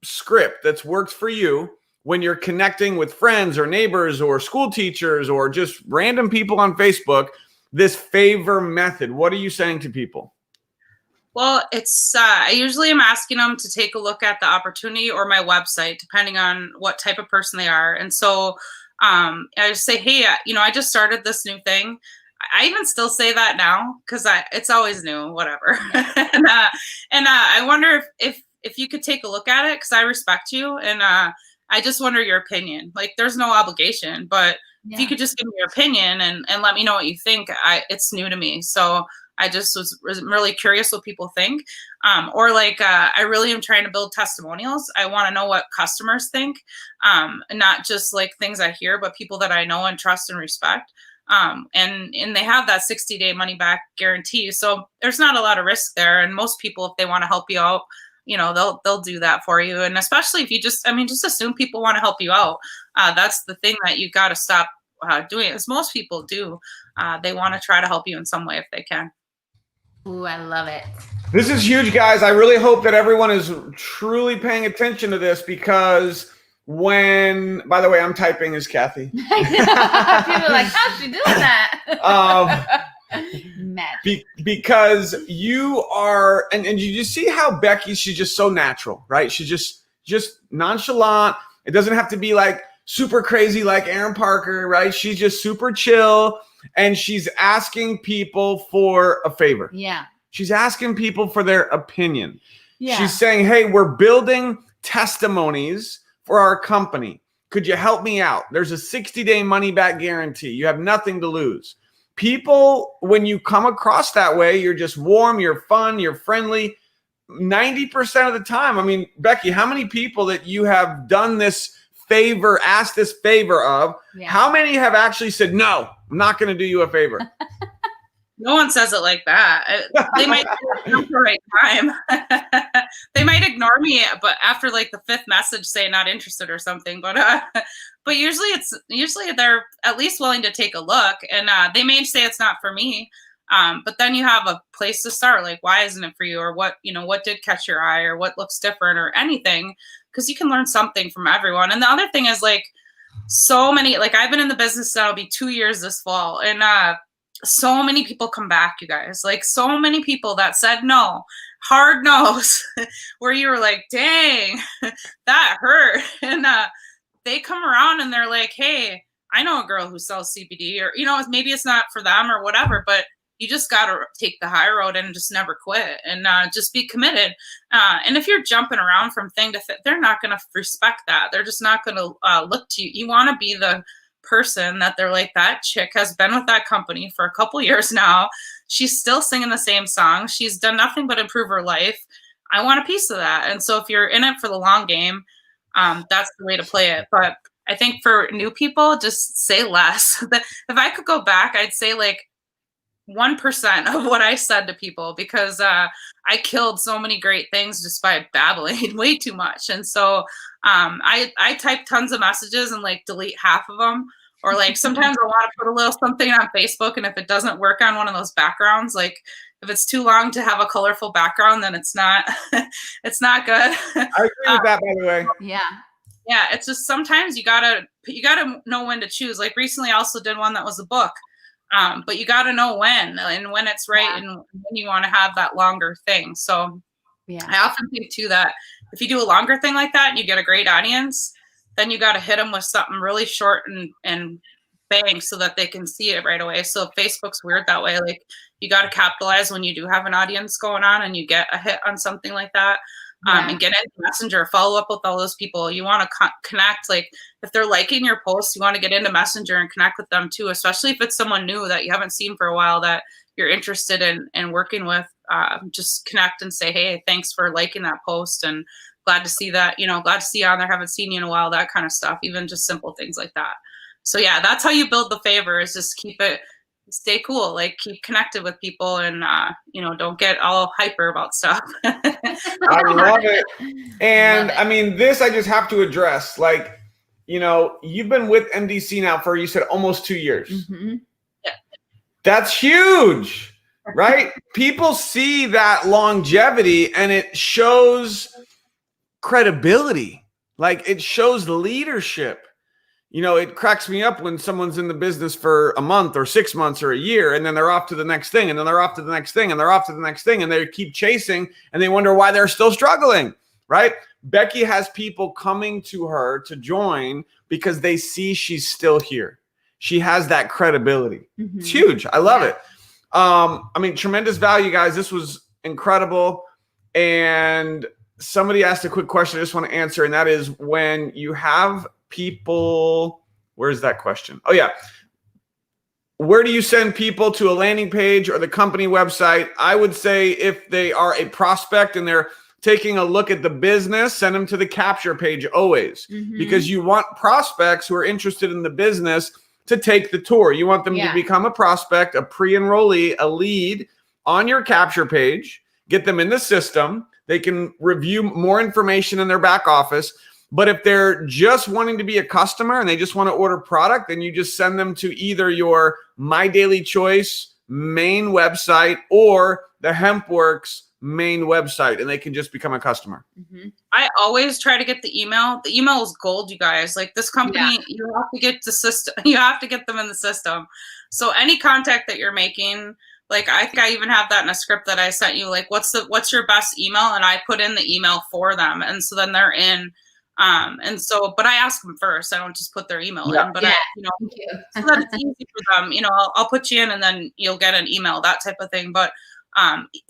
script that's worked for you when you're connecting with friends or neighbors or school teachers or just random people on Facebook, this favor method. What are you saying to people? Well, it's I usually am asking them to take a look at the opportunity or my website, depending on what type of person they are. And so I just say, hey, I just started this new thing. I even still say that now because it's always new, whatever. and I wonder if you could take a look at it, because I respect you, and I just wonder your opinion. Like, there's no obligation, but if you could just give me your opinion and let me know what you think. It's new to me, so I just was really curious what people think. Or like, I really am trying to build testimonials. I want to know what customers think, and not just like things I hear, but people that I know and trust and respect. And they have that 60-day money back guarantee. So there's not a lot of risk there. And most people, if they want to help you out, they'll do that for you. And especially if you just assume people want to help you out. That's the thing that you got to stop doing, as most people do. They want to try to help you in some way if they can. Ooh, I love it. This is huge, guys. I really hope that everyone is truly paying attention to this, because by the way, I'm typing as Kathy. I know. People are like, how's she doing that? Because you are, and you just see how Becky, she's just so natural, right? She's just nonchalant. It doesn't have to be like super crazy like Aaron Parker, right? She's just super chill, and she's asking people for a favor. Yeah. She's asking people for their opinion. Yeah. She's saying, hey, we're building testimonies for our company. Could you help me out? There's a 60-day money back guarantee. You have nothing to lose. People, when you come across that way, you're just warm, you're fun, you're friendly. 90% of the time. I mean, Becky, how many people that you have done this favor, asked this favor of, how many have actually said, no, I'm not going to do you a favor? No one says it like that. They might do it at the right time. They might ignore me, but after like the 5th message, say not interested or something. But usually they're at least willing to take a look, and they may say it's not for me. But then you have a place to start. Like, why isn't it for you? Or what did catch your eye, or what looks different, or anything? Because you can learn something from everyone. And the other thing is, like, so many, like, I've been in the business now, it'll be 2 years this fall, and so many people come back, you guys. Like, so many people that said no, hard no's, where you were like, dang, that hurt. And they come around and they're like, hey, I know a girl who sells CBD, or, maybe it's not for them or whatever, but you just got to take the high road and just never quit, and just be committed. And if you're jumping around from thing to thing, they're not going to respect that. They're just not going to look to you. You want to be the person that they're like, that chick has been with that company for a couple years now. She's still singing the same song. She's done nothing but improve her life. I want a piece of that. And so if you're in it for the long game, that's the way to play it. But I think for new people, just say less. If I could go back, I'd say like 1% of what I said to people, because I killed so many great things just by babbling way too much. And so I type tons of messages and like delete half of them. Or like sometimes I want to put a little something on Facebook, and if it doesn't work on one of those backgrounds, like if it's too long to have a colorful background, then it's not it's not good. I agree with that, by the way. Yeah, it's just sometimes you gotta know when to choose. Like recently I also did one that was a book. But you got to know when it's right, and when you want to have that longer thing. So I often think too that if you do a longer thing like that and you get a great audience, then you got to hit them with something really short and bang so that they can see it right away. So Facebook's weird that way. Like, you got to capitalize when you do have an audience going on and you get a hit on something like that. And get into Messenger, follow up with all those people. You want to connect. Like, if they're liking your posts, you want to get into Messenger and connect with them too, especially if it's someone new that you haven't seen for a while that you're interested in working with. Just connect and say, hey, thanks for liking that post, and glad to see that, glad to see you on there. Haven't seen you in a while, that kind of stuff, even just simple things like that. So yeah, that's how you build the favor, is just stay cool, like keep connected with people, and don't get all hyper about stuff. I love it. And I mean, this I just have to address. Like, you've been with MDC now for, you said, almost 2 years. Mm-hmm. Yeah. That's huge, right? People see that longevity and it shows credibility. Like, it shows leadership. It cracks me up when someone's in the business for a month or 6 months or a year, and then they're off to the next thing, and then they're off to the next thing, and they're off to the next thing, and they keep chasing, and they wonder why they're still struggling, right? Becky has people coming to her to join because they see she's still here. She has that credibility. Mm-hmm. It's huge. I love it. I mean, tremendous value, guys. This was incredible. And somebody asked a quick question I just want to answer, and that is, when you have people, where's that question? Oh yeah. Where do you send people to a landing page or the company website? I would say if they are a prospect and they're taking a look at the business, send them to the capture page always, because you want prospects who are interested in the business to take the tour. You want them to become a prospect, a pre-enrollee, a lead on your capture page, get them in the system. They can review more information in their back office. But if they're just wanting to be a customer and they just want to order product, then you just send them to either your My Daily Choice main website or the HempWorks main website, and they can just become a customer. Mm-hmm. I always try to get the email. The email is gold, you guys. Like, this company, you have to get the system. You have to get them in the system. So any contact that you're making, like, I think I even have that in a script that I sent you. Like, what's your best email? And I put in the email for them, and so then they're in. But I ask them first. I don't just put their email in. But so that it's easy for them. I'll put you in, and then you'll get an email, that type of thing. But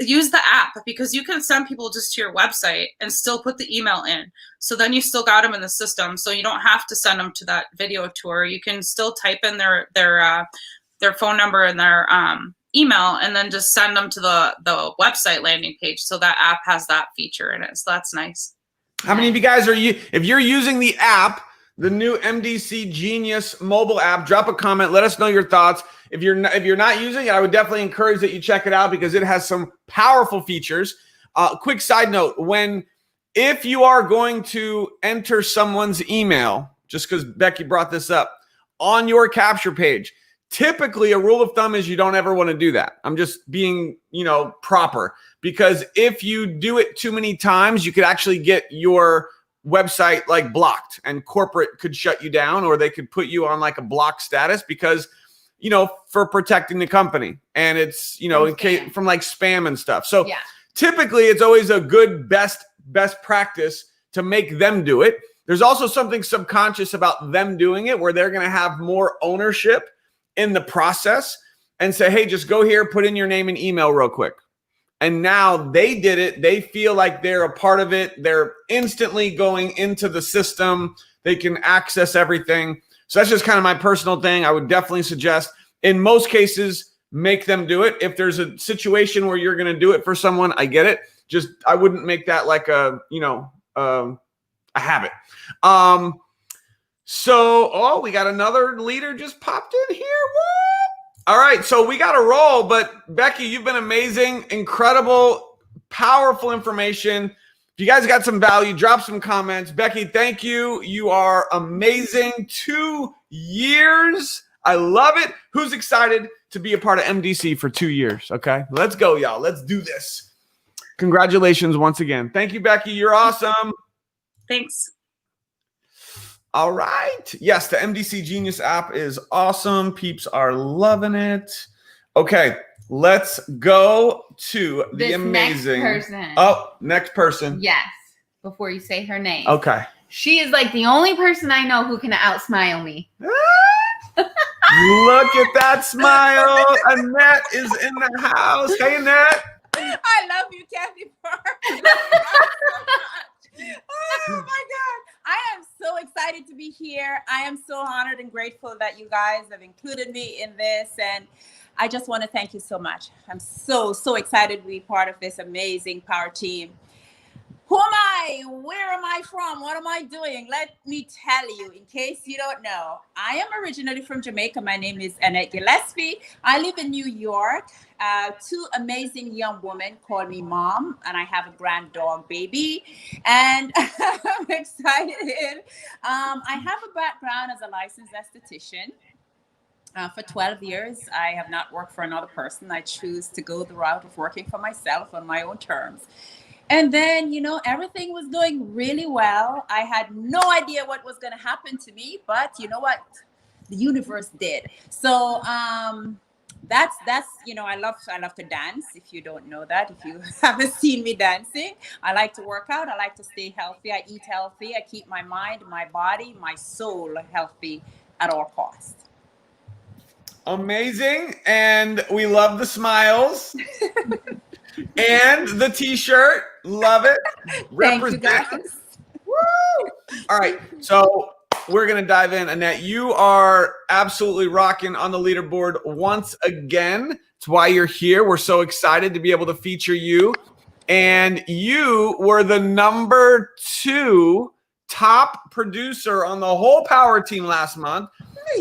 use the app, because you can send people just to your website and still put the email in. So then you still got them in the system. So you don't have to send them to that video tour. You can still type in their phone number and their email, and then just send them to the website landing page. So that app has that feature in it. So that's nice. How many of you guys if you're using the app, the new MDC Genius mobile app, drop a comment. Let us know your thoughts. If you're not using it, I would definitely encourage that you check it out, because it has some powerful features. Quick side note, if you are going to enter someone's email, just because Becky brought this up, on your capture page, typically a rule of thumb is you don't ever want to do that. I'm just being, proper, because if you do it too many times, you could actually get your website like blocked, and corporate could shut you down, or they could put you on like a block status, because for protecting the company, and it's in case from like spam and stuff. So typically it's always a good best practice to make them do it. There's also something subconscious about them doing it, where they're going to have more ownership in the process and say, hey, just go here, put in your name and email real quick. And now they did it. They feel like they're a part of it. They're instantly going into the system. They can access everything. So that's just kind of my personal thing. I would definitely suggest, in most cases, make them do it. If there's a situation where you're going to do it for someone, I get it. Just, I wouldn't make that like a habit. So, we got another leader just popped in here. What? All right, so we got to roll. But Becky, you've been amazing, incredible, powerful information. If you guys got some value, drop some comments. Becky, thank you. You are amazing. 2 years. I love it. Who's excited to be a part of MDC for 2 years? Okay, let's go, y'all. Let's do this. Congratulations once again. Thank you, Becky. You're awesome. Thanks. All right. Yes, the MDC Genius app is awesome. Peeps are loving it. Okay, let's go to the amazing next person. Oh, next person. Yes, before you say her name. Okay. She is like the only person I know who can outsmile me. Look at that smile. Annette is in the house. Hey, Annette. I love you, Kathy. Oh my God. I am so excited to be here. I am so honored and grateful that you guys have included me in this. And I just want to thank you so much. I'm so excited to be part of this amazing power team. Who am I? Where am I from? What am I doing? Let me tell you, in case you don't know, I am originally from Jamaica. My name is Annette Gillespie. I live in New York. Two amazing young women call me mom, and I have a grand dog baby. And I'm excited. I have a background as a licensed esthetician. For 12 years, I have not worked for another person. I choose to go the route of working for myself on my own terms. And then, you know, everything was going really well. I had no idea what was going to happen to me, but you know what? The universe did. So that's you know, I love to dance. If you don't know that, if you haven't seen me dancing, I like to work out. I like to stay healthy. I eat healthy. I keep my mind, my body, my soul healthy at all costs. Amazing. And we love the smiles. And the t-shirt. Love it. Thank you, Represent. guys. Woo! All right. So we're going to dive in. Annette, you are absolutely rocking on the leaderboard once again. It's why you're here. We're so excited to be able to feature you. And you were the number 2 top producer on the whole power team last month.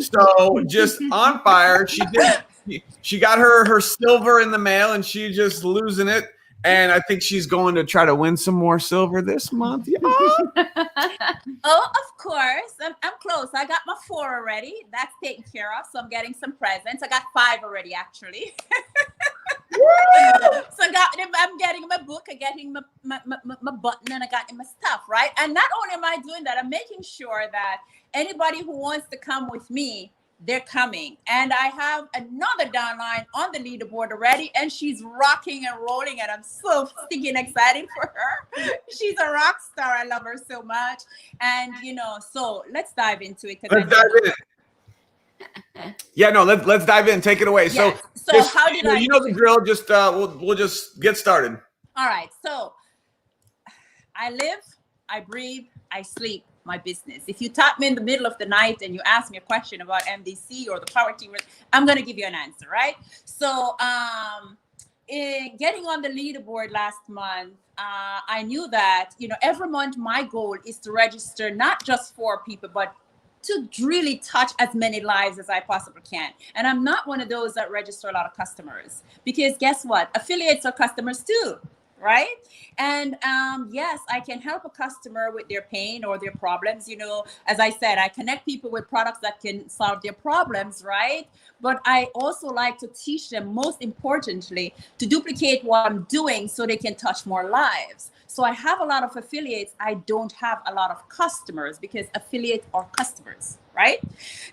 So just on fire. She got her silver in the mail, and she's just losing it. And I think she's going to try to win some more silver this month. Yeah. Oh, of course. I'm close. I got my 4 already. That's taken care of. So I'm getting some presents. I got 5 already, actually. So I'm getting my book, I'm getting my button, and I got my stuff, right? And not only am I doing that, I'm making sure that anybody who wants to come with me, they're coming. And I have another downline on the leaderboard already, and she's rocking and rolling, and I'm so stinking excited for her. She's a rock star. I love her so much. And, you know, so let's dive into it. Let's dive in. Yeah, no, let's dive in. Take it away. Yes. So just, how did I? You know the drill. Just we'll just get started. All right. So I live, I breathe, I sleep my business. If you tap me in the middle of the night and you ask me a question about MDC or the power team, I'm going to give you an answer, right? So in getting on the leaderboard last month, I knew that, you know, every month my goal is to register not just 4 people, but to really touch as many lives as I possibly can. And I'm not one of those that register a lot of customers, because guess what? Affiliates are customers too, right? And yes, I can help a customer with their pain or their problems. You know, as I said, I connect people with products that can solve their problems, right? But I also like to teach them, most importantly, to duplicate what I'm doing so they can touch more lives. So I have a lot of affiliates. I don't have a lot of customers, because affiliates are customers, right?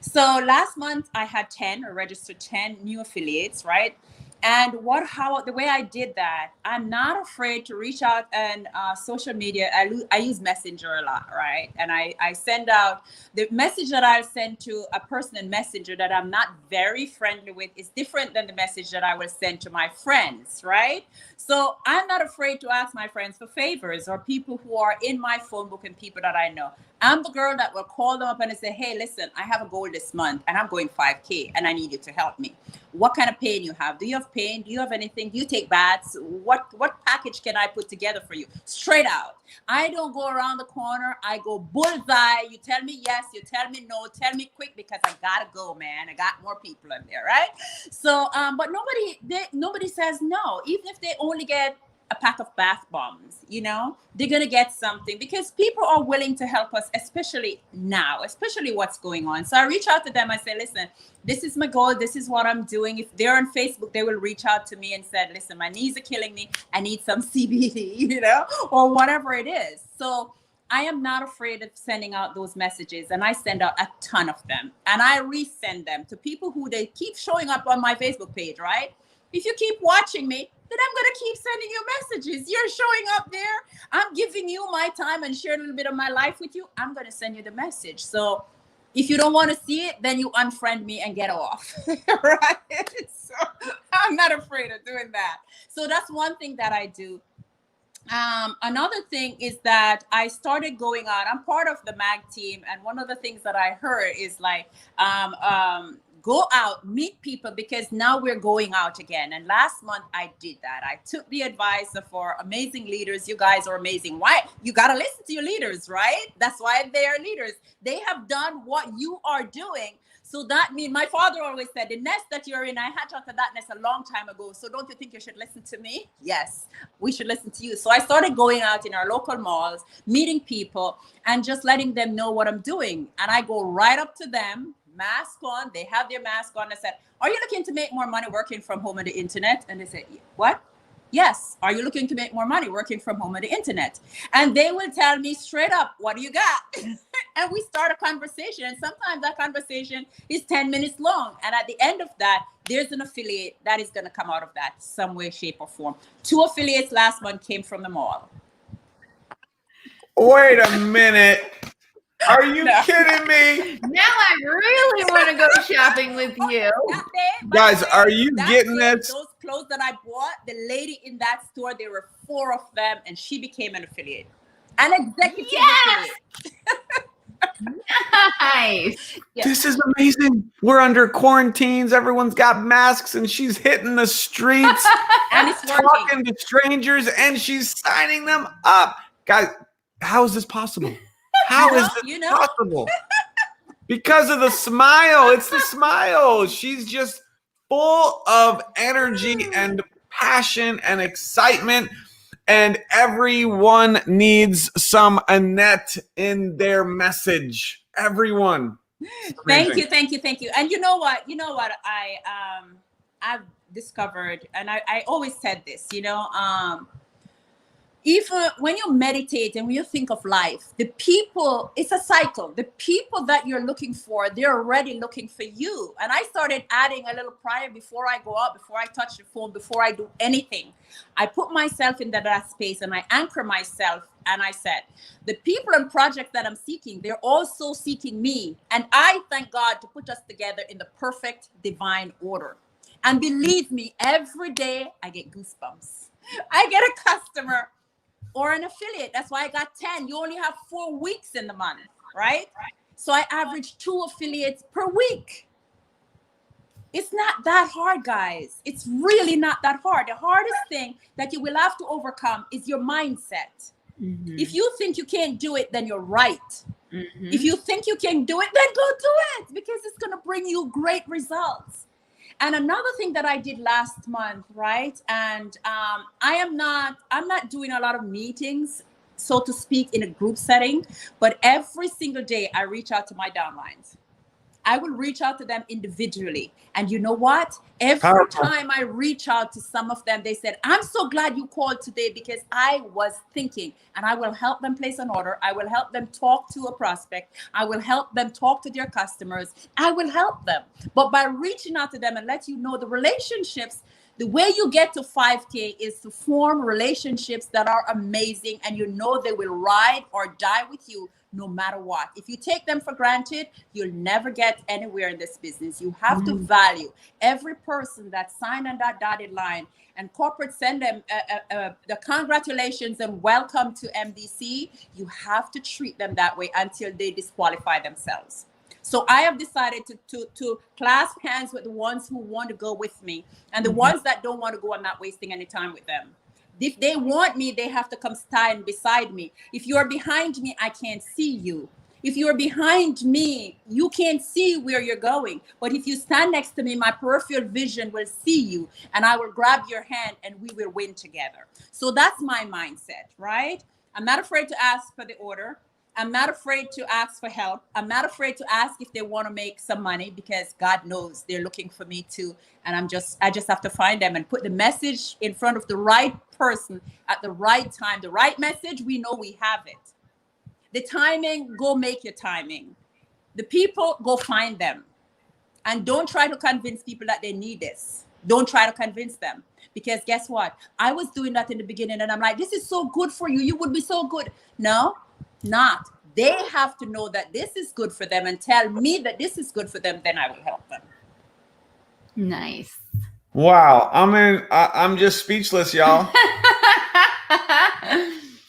So last month I had 10 or registered 10 new affiliates, right? And the way I did that, I'm not afraid to reach out and social media. I use Messenger a lot, right? And I send out the message that I'll send to a person in Messenger that I'm not very friendly with is different than the message that I will send to my friends, right? So I'm not afraid to ask my friends for favors, or people who are in my phone book and people that I know. I'm the girl that will call them up and say, hey, listen, I have a goal this month and I'm going 5K and I need you to help me. What kind of pain you have? Do you have pain? Do you have anything? Do you take baths? What package can I put together for you? Straight out. I don't go around the corner. I go bullseye. You tell me yes, you tell me no, tell me quick, because I gotta go, man. I got more people in there, right? So, but nobody says no, even if they only get a pack of bath bombs, you know, they're going to get something, because people are willing to help us, especially now, especially what's going on. So I reach out to them. I say, listen, this is my goal. This is what I'm doing. If they're on Facebook, they will reach out to me and said, listen, my knees are killing me. I need some CBD, you know, or whatever it is. So I am not afraid of sending out those messages, and I send out a ton of them, and I resend them to people who they keep showing up on my Facebook page, right? If you keep watching me, then I'm going to keep sending you messages. You're showing up there. I'm giving you my time and share a little bit of my life with you. I'm going to send you the message. So if you don't want to see it, then you unfriend me and get off. Right? So I'm not afraid of doing that. So that's one thing that I do. Another thing is that I started going out. I'm part of the MAG team. And one of the things that I heard is like, go out, meet people, because now we're going out again. And last month I did that. I took the advice of our amazing leaders. You guys are amazing. Why? You got to listen to your leaders, right? That's why they are leaders. They have done what you are doing. So that means, my father always said, the nest that you're in, I hatched out of that nest a long time ago. So don't you think you should listen to me? Yes, we should listen to you. So I started going out in our local malls, meeting people, and just letting them know what I'm doing. And I go right up to them, mask on. They have their mask on. I said, are you looking to make more money working from home on the internet? And they said, what? Yes. Are you looking to make more money working from home on the internet? And they will tell me straight up, what do you got? And we start a conversation. And sometimes that conversation is 10 minutes long. And at the end of that, there's an affiliate that is going to come out of that some way, shape, or form. 2 affiliates last month came from the mall. Wait a minute. Are you kidding me? Now I really want to go shopping with you. Guys, are you getting this? Those clothes that I bought, the lady in that store, there were 4 of them, and she became an affiliate. An executive affiliate. Nice. Yeah. This is amazing. We're under quarantines. Everyone's got masks, and she's hitting the streets And it's working. talking to strangers, and she's signing them up. Guys, how is this possible? How is this possible? Because of the smile. It's the smile. She's just full of energy and passion and excitement. And everyone needs some Annette in their message. Everyone. Thank you. And you know what? I've discovered, and I always said this, when you meditate and when you think of life, the people, it's a cycle. The people that you're looking for, they're already looking for you. And I started adding a little prayer before I go out, before I touch the phone, before I do anything. I put myself in that space and I anchor myself. And I said, the people and projects that I'm seeking, they're also seeking me. And I thank God to put us together in the perfect divine order. And believe me, every day I get goosebumps. I get a customer or an affiliate. That's why I got 10. You only have 4 weeks in the month, right? So I average 2 affiliates per week. It's not that hard, guys. It's really not that hard. The hardest thing that you will have to overcome is your mindset. Mm-hmm. If you think you can't do it, then you're right. Mm-hmm. If you think you can do it, then go do it, because it's going to bring you great results. And another thing that I did last month, right? And I'm not doing a lot of meetings, so to speak, in a group setting, but every single day I reach out to my downlines. I will reach out to them individually. And you know what? Every time I reach out to some of them, they said, I'm so glad you called today because I was thinking, and I will help them place an order. I will help them talk to a prospect. I will help them talk to their customers. I will help them. But by reaching out to them and let you know the relationships, the way you get to 5K is to form relationships that are amazing, and you know they will ride or die with you no matter what. If you take them for granted, you'll never get anywhere in this business. You have to value every person that signed on that dotted line, and corporate send them the congratulations and welcome to MDC. You have to treat them that way until they disqualify themselves. So I have decided to clasp hands with the ones who want to go with me, and the ones that don't want to go, I'm not wasting any time with them. If they want me, they have to come stand beside me. If you are behind me, I can't see you. If you are behind me, you can't see where you're going. But if you stand next to me, my peripheral vision will see you, and I will grab your hand and we will win together. So that's my mindset, right? I'm not afraid to ask for the order. I'm not afraid to ask for help. I'm not afraid to ask if they want to make some money, because God knows they're looking for me too. And I just have to find them and put the message in front of the right person at the right time. The right message, we know we have it. The timing, go make your timing. The people, go find them. And don't try to convince people that they need this. Don't try to convince them, Because guess what? I was doing that in the beginning and I'm like, this is so good for you. You would be so good. No, not. They have to know that this is good for them and tell me that this is good for them. Then I will help them. Nice. Wow. I'm just speechless, y'all.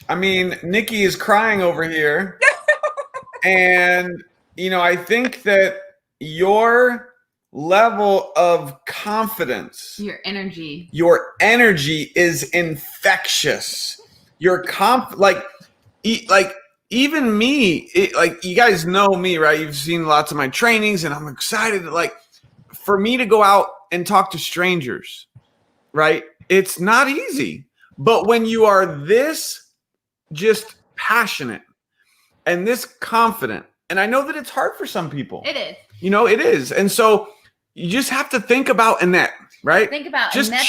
I mean, Nikki is crying over here. And, you know, I think that your level of confidence, Your energy is infectious. Your even me, like you guys know me, right? You've seen lots of my trainings and I'm excited like for me to go out and talk to strangers, right? It's not easy. But when you are this just passionate and this confident, and I know that it's hard for some people. it is. You know, it is. And so you just have to think about Annette, right? Think about just Annette's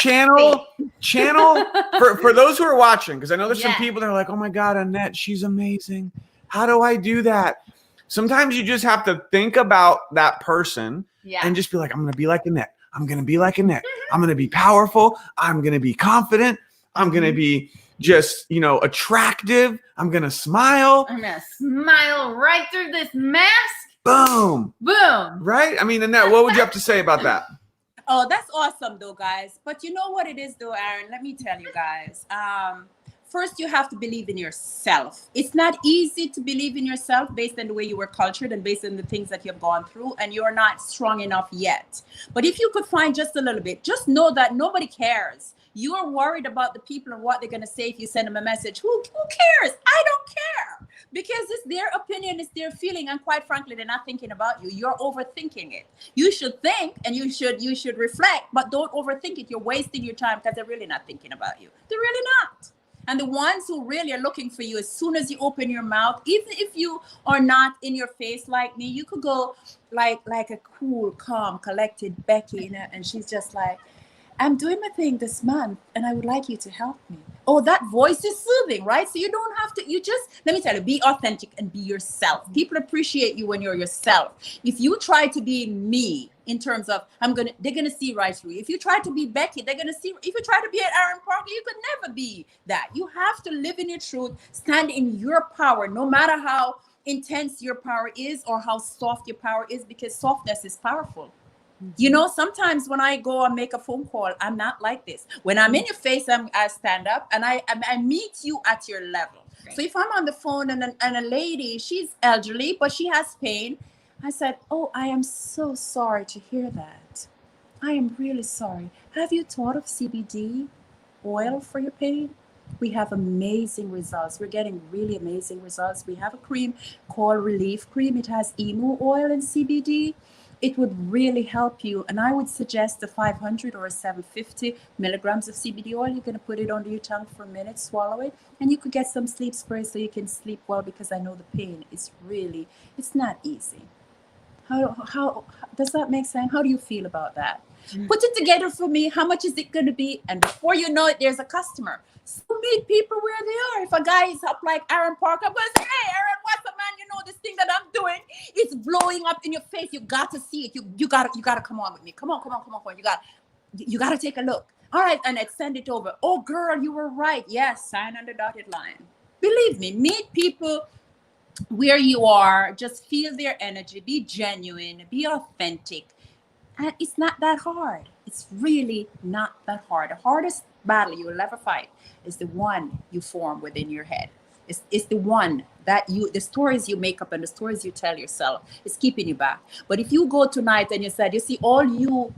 channel for those who are watching, because I know there's some Yeah. people that are like, oh my God, Annette, she's amazing. How do I do that? Sometimes you just have to think about that person Yeah. and just be like, I'm going to be like Annette. I'm going to be like Annette. I'm going to be powerful. I'm going to be confident. I'm going to be just, you know, attractive. I'm going to smile. I'm gonna smile right through this mask. Boom. Boom. Right? I mean, Annette, what would you have to say about that? Oh, that's awesome though, guys. But you know what it is though, Aaron? Let me tell you guys. First, you have to believe in yourself. It's not easy to believe in yourself based on the way you were cultured and based on the things that you've gone through, and you're not strong enough yet. But if you could find just a little bit, just know that nobody cares. You are worried about the people and what they're going to say if you send them a message. Who cares? I don't care, because it's their opinion, it's their feeling, and quite frankly, they're not thinking about you. You're overthinking it. You should think and you should reflect, but don't overthink it. You're wasting your time because they're really not thinking about you. They're really not. And the ones who really are looking for you, as soon as you open your mouth, even if you are not in your face like me, you could go like a cool, calm, collected Becky, you know, and she's just like, I'm doing my thing this month and I would like you to help me. Oh, that voice is soothing, right? So you don't have to, let me tell you, be authentic and be yourself. People appreciate you when you're yourself. If you try to be me in terms of, they're going to see right through you. If you try to be Becky, they're going to see, if you try to be at Aaron Parker, you could never be that. You have to live in your truth, stand in your power, no matter how intense your power is or how soft your power is, because softness is powerful. You know, sometimes when I go and make a phone call, I'm not like this. When I'm in your face, I stand up and I meet you at your level. Right. So if I'm on the phone and a lady, she's elderly, but she has pain, I said, oh, I am so sorry to hear that. I am really sorry. Have you thought of CBD oil for your pain? We have amazing results. We're getting really amazing results. We have a cream called Relief Cream. It has emu oil and CBD. It would really help you. And I would suggest a 500 or a 750 milligrams of CBD oil. You're going to put it under your tongue for a minute, swallow it, and you could get some sleep spray so you can sleep well, because I know the pain is really, it's not easy. How does that make sense? How do you feel about that? Mm-hmm. Put it together for me. How much is it going to be? And before you know it, there's a customer. So meet people where they are. If a guy is up like Aaron Parker, I'm going to say, hey, Aaron, what's up, man? You know, this thing that I'm doing, it's blowing up in your face. You got to see it. You got to come on with me. Come on. You got to take a look. All right, and send it over. Oh, girl, you were right. Yes, sign on the dotted line. Believe me, meet people where you are. Just feel their energy. Be genuine. Be authentic. And it's not that hard. It's really not that hard. The hardest battle you will ever fight is the one you form within your head. It's the one that the stories you make up and the stories you tell yourself is keeping you back. But if you go tonight and you said, you see, all you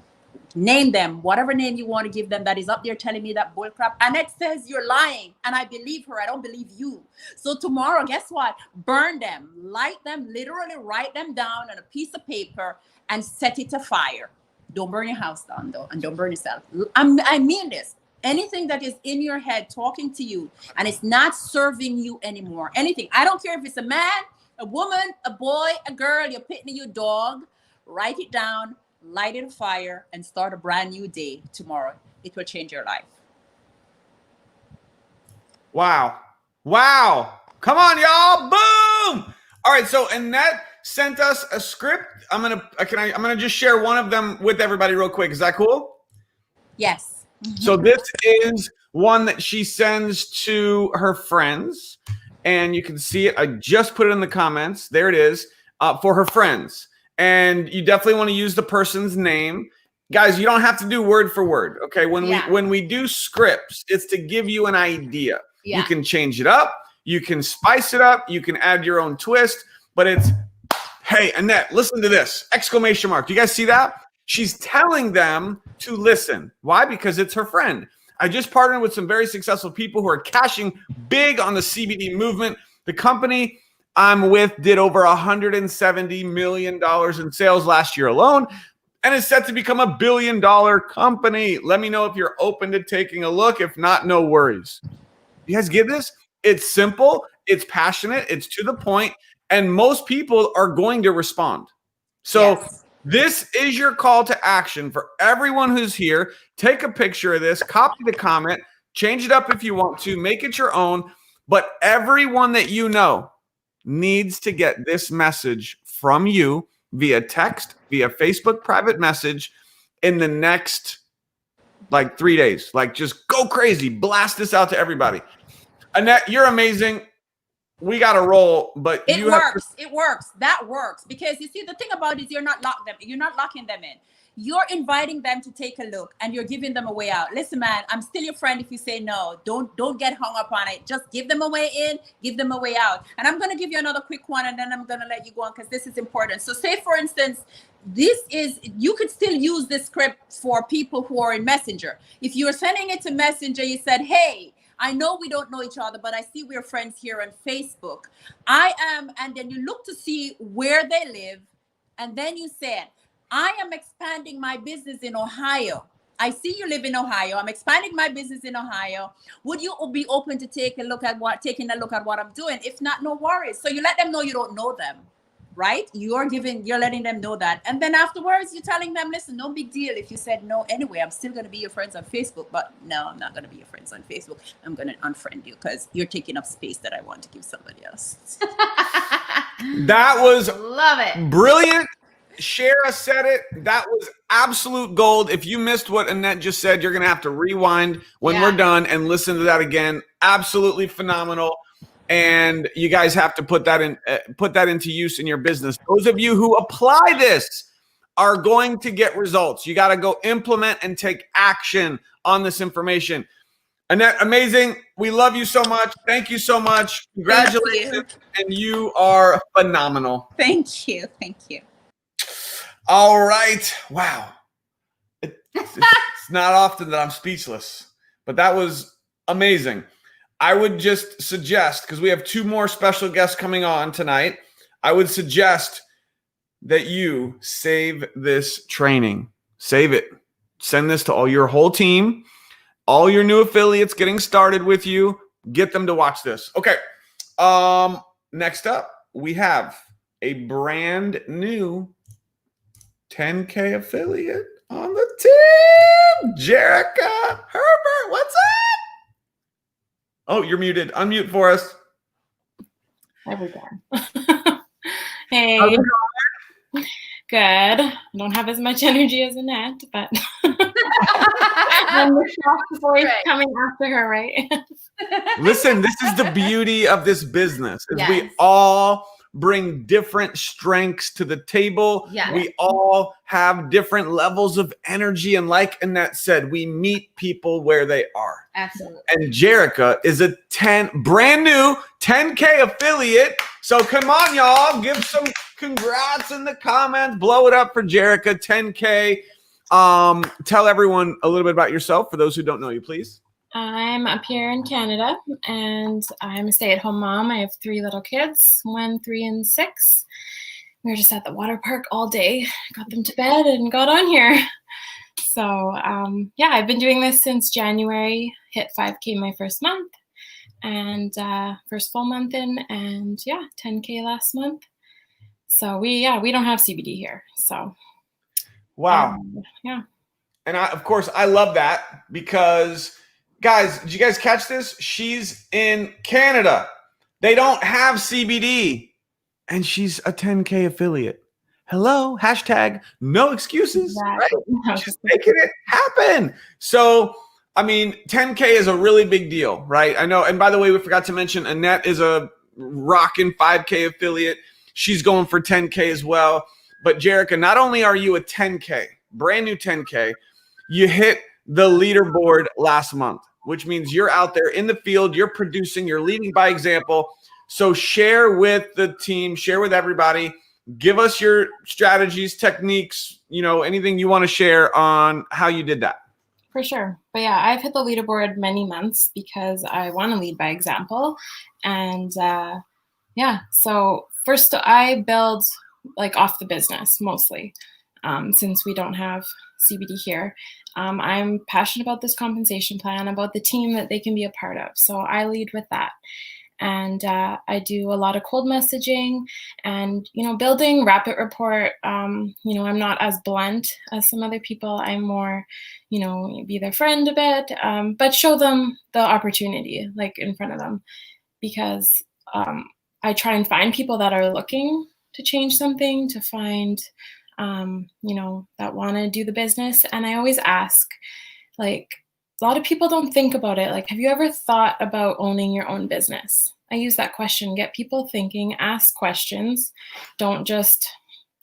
name them, whatever name you want to give them, that is up there telling me that bull crap, and it says you're lying, and I believe her, I don't believe you. So tomorrow, guess what? Burn them, light them, literally write them down on a piece of paper and set it to fire. Don't burn your house down though, and don't burn yourself. I mean this. Anything that is in your head talking to you and it's not serving you anymore, anything. I don't care if it's a man, a woman, a boy, a girl, you're pitting your dog, write it down, light it on fire, and start a brand new day tomorrow. It will change your life. Wow. Come on, y'all. Boom. All right. So Annette sent us a script. I'm gonna just share one of them with everybody real quick. Is that cool? Yes. So this is one that she sends to her friends, and you can see it. I just put it in the comments. There it is, for her friends. And you definitely want to use the person's name. Guys, you don't have to do word for word. Okay. When we do scripts, it's to give you an idea. Yeah. You can change it up, you can spice it up, you can add your own twist, but it's, hey, Annette, listen to this! Exclamation mark. Do you guys see that? She's telling them to listen. Why? Because it's her friend. I just partnered with some very successful people who are cashing big on the CBD movement. The company I'm with did over $170 million in sales last year alone, and is set to become a $1 billion company. Let me know if you're open to taking a look. If not, no worries. You guys get this? It's simple, it's passionate, it's to the point, and most people are going to respond. So this is your call to action for everyone who's here. Take a picture of this, copy the comment, change it up if you want to, make it your own. But everyone that you know needs to get this message from you via text, via Facebook private message in the next like 3 days. Like, just go crazy, blast this out to everybody. Annette, you're amazing. We got to roll, but it works. That works, because you see, the thing about it is you're not locking them in. You're inviting them to take a look, and you're giving them a way out. Listen, man, I'm still your friend if you say no. Don't get hung up on it. Just give them a way in, give them a way out. And I'm going to give you another quick one, and then I'm going to let you go on, because this is important. So say, for instance, you could still use this script for people who are in Messenger. If you're sending it to Messenger, you said, hey, I know we don't know each other, but I see we're friends here on Facebook. And then you look to see where they live. And then you said, I am expanding my business in Ohio. I see you live in Ohio. I'm expanding my business in Ohio. Would you be open to taking a look at what I'm doing? If not, no worries. So you let them know you don't know them, right? You're letting them know that. And then afterwards, you're telling them, listen, no big deal if you said no anyway. I'm still going to be your friends on Facebook, but no, I'm not going to be your friends on Facebook. I'm going to unfriend you because you're taking up space that I want to give somebody else. That was love it. Brilliant. Shara said it. That was absolute gold. If you missed what Annette just said, you're going to have to rewind when we're done and listen to that again. Absolutely phenomenal. And you guys have to put that into use in your business. Those of you who apply this are going to get results. You got to go implement and take action on this information. Annette, amazing. We love you so much. Thank you so much. Congratulations. And you are phenomenal. Thank you. Thank you. All right. Wow. It's not often that I'm speechless, but that was amazing. I would just suggest, because we have 2 more special guests coming on tonight, I would suggest that you save this training. Save it. Send this to all your whole team, all your new affiliates getting started with you. Get them to watch this. Okay. Next up, we have a brand new 10K affiliate on the team. Jerica Herbert, what's up? Oh, you're muted. Unmute for us. There we go. Hey. Good. I don't have as much energy as Annette, but I'm the soft voice coming after her, right? Listen, this is the beauty of this business. Is we all bring different strengths to the table. Yeah. We all have different levels of energy. And like Annette said, we meet people where they are. Absolutely. And Jerica is a brand new 10K affiliate. So come on, y'all. Give some congrats in the comments. Blow it up for Jerica, 10K. Tell everyone a little bit about yourself for those who don't know you, please. I'm up here in Canada, and I'm a stay-at-home mom. I have 3 little kids, 1, 3, and 6. We were just at the water park all day, got them to bed, and got on here. So, I've been doing this since January, hit 5K my first month, and first full month in, and 10K last month. So we don't have CBD here, so. Wow. And of course, I love that because, guys, did you guys catch this? She's in Canada. They don't have CBD, and she's a 10K affiliate. Hello, hashtag no excuses, right? She's making it happen. So I mean, 10K is a really big deal, right? I know. And by the way, we forgot to mention Annette is a rockin' 5K affiliate. She's going for 10K as well. But Jerica, not only are you a 10K, brand new 10K, you hit the leaderboard last month, which means you're out there in the field, you're producing, you're leading by example. So share with the team, share with everybody. Give us your strategies, techniques, anything you want to share on how you did that. For sure. But yeah, I've hit the leaderboard many months because I want to lead by example. And so first I build like off the business mostly, since we don't have CBD here. I'm passionate about this compensation plan, about the team that they can be a part of. So I lead with that. And I do a lot of cold messaging and, building rapid report. I'm not as blunt as some other people. I'm more, be their friend a bit, but show them the opportunity like in front of them, because I try and find people that are looking to change something, to find, that want to do the business. And I always ask, like, a lot of people don't think about it. Like, have you ever thought about owning your own business? I use that question, get people thinking, ask questions. Don't just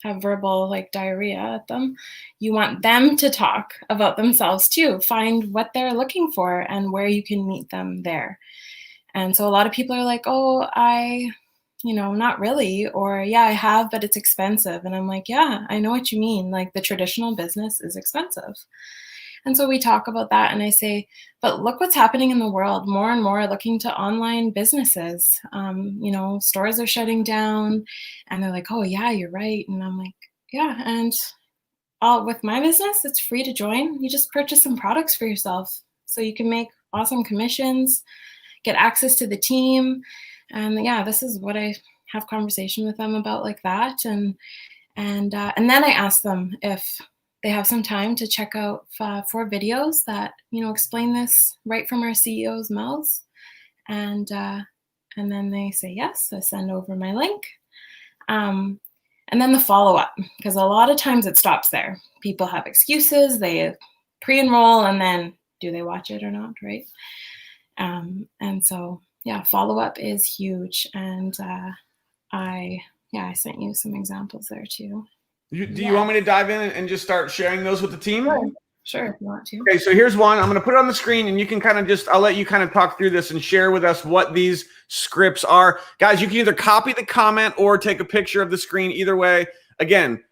have verbal like diarrhea at them. You want them to talk about themselves too. Find what they're looking for and where you can meet them there. And so a lot of people are like, oh, not really. Or yeah, I have, but it's expensive. And I'm like, yeah, I know what you mean. Like the traditional business is expensive. And so we talk about that and I say, but look what's happening in the world. More and more are looking to online businesses. Stores are shutting down and they're like, oh yeah, you're right. And I'm like, yeah. And with my business, it's free to join. You just purchase some products for yourself so you can make awesome commissions, get access to the team. And yeah, this is what I have conversation with them about like that. And then I ask them if they have some time to check out 4 videos that, explain this right from our CEO's mouths. And then they say yes, I send over my link. And then the follow-up, because a lot of times it stops there. People have excuses, they pre-enroll, and then do they watch it or not, right? And so, yeah, follow-up is huge. And I sent you some examples there too. Do you want me to dive in and just start sharing those with the team? Sure, if you want to. Okay, so here's one. I'm going to put it on the screen, and you can I'll let you kind of talk through this and share with us what these scripts are. Guys, you can either copy the comment or take a picture of the screen. Either way, again,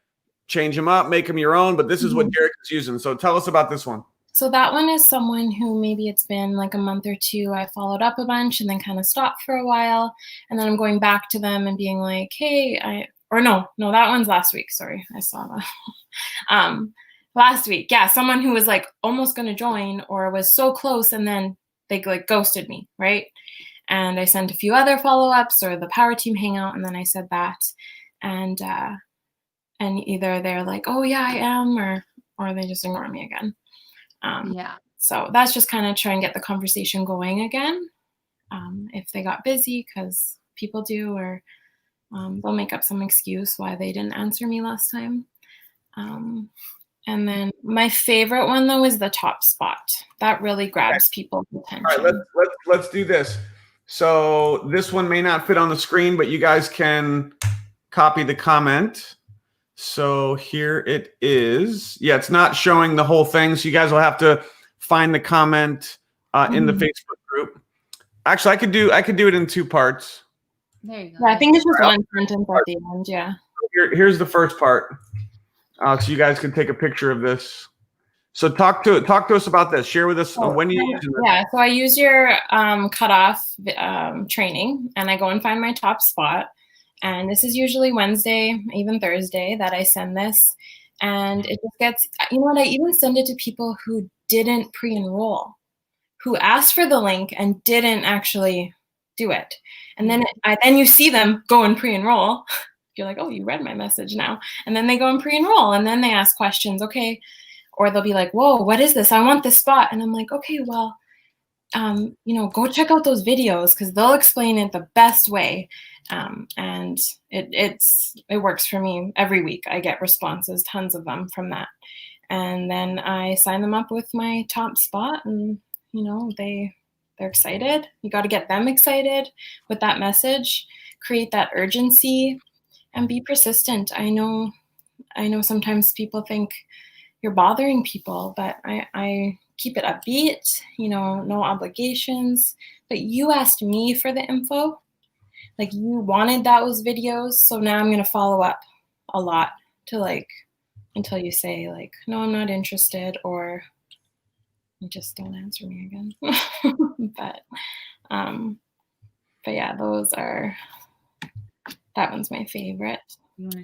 change them up, make them your own, but this is what Jerica's using. So tell us about this one. So that one is someone who maybe it's been like a month or two. I followed up a bunch and then kind of stopped for a while. And then I'm going back to them and being like, hey, no, that one's last week. Sorry, I saw that. Last week. Yeah, someone who was like almost going to join or was so close and then they like ghosted me, right? And I sent a few other follow-ups or the power team hangout, and then I said that. And either they're like, oh yeah, I am, or they just ignore me again. So that's just kind of try and get the conversation going again. If they got busy, because people do, or they'll make up some excuse why they didn't answer me last time. And then my favorite one though is the top spot. That really grabs people's attention. All right, let's do this. So this one may not fit on the screen, but you guys can copy the comment. So here it is. Yeah, it's not showing the whole thing, so you guys will have to find the comment in the Facebook group. Actually, I could do it in 2 parts. There you go. Yeah, I think it's just one sentence at the end. Yeah. Here's the first part. So you guys can take a picture of this. So talk to us about this. Share with us when you use it. Yeah, so I use your cutoff training, and I go and find my top spot. And this is usually Wednesday, even Thursday, that I send this. And it just gets, I even send it to people who didn't pre-enroll, who asked for the link and didn't actually do it. And then then you see them go and pre-enroll. You're like, oh, you read my message now. And then they go and pre-enroll, and then they ask questions. Okay. Or they'll be like, whoa, what is this? I want this spot. And I'm like, okay, well, go check out those videos because they'll explain it the best way. And it works for me every week. I get responses, tons of them from that. And then I sign them up with my top spot, and you know, they're excited. You got to get them excited with that message, create that urgency, and be persistent. I know sometimes people think you're bothering people, but I keep it upbeat, you know, no obligations. But you asked me for the info. Like, you wanted those videos, so now I'm going to follow up a lot to, like, until you say, like, no, I'm not interested, or you just don't answer me again. But yeah, that one's my favorite.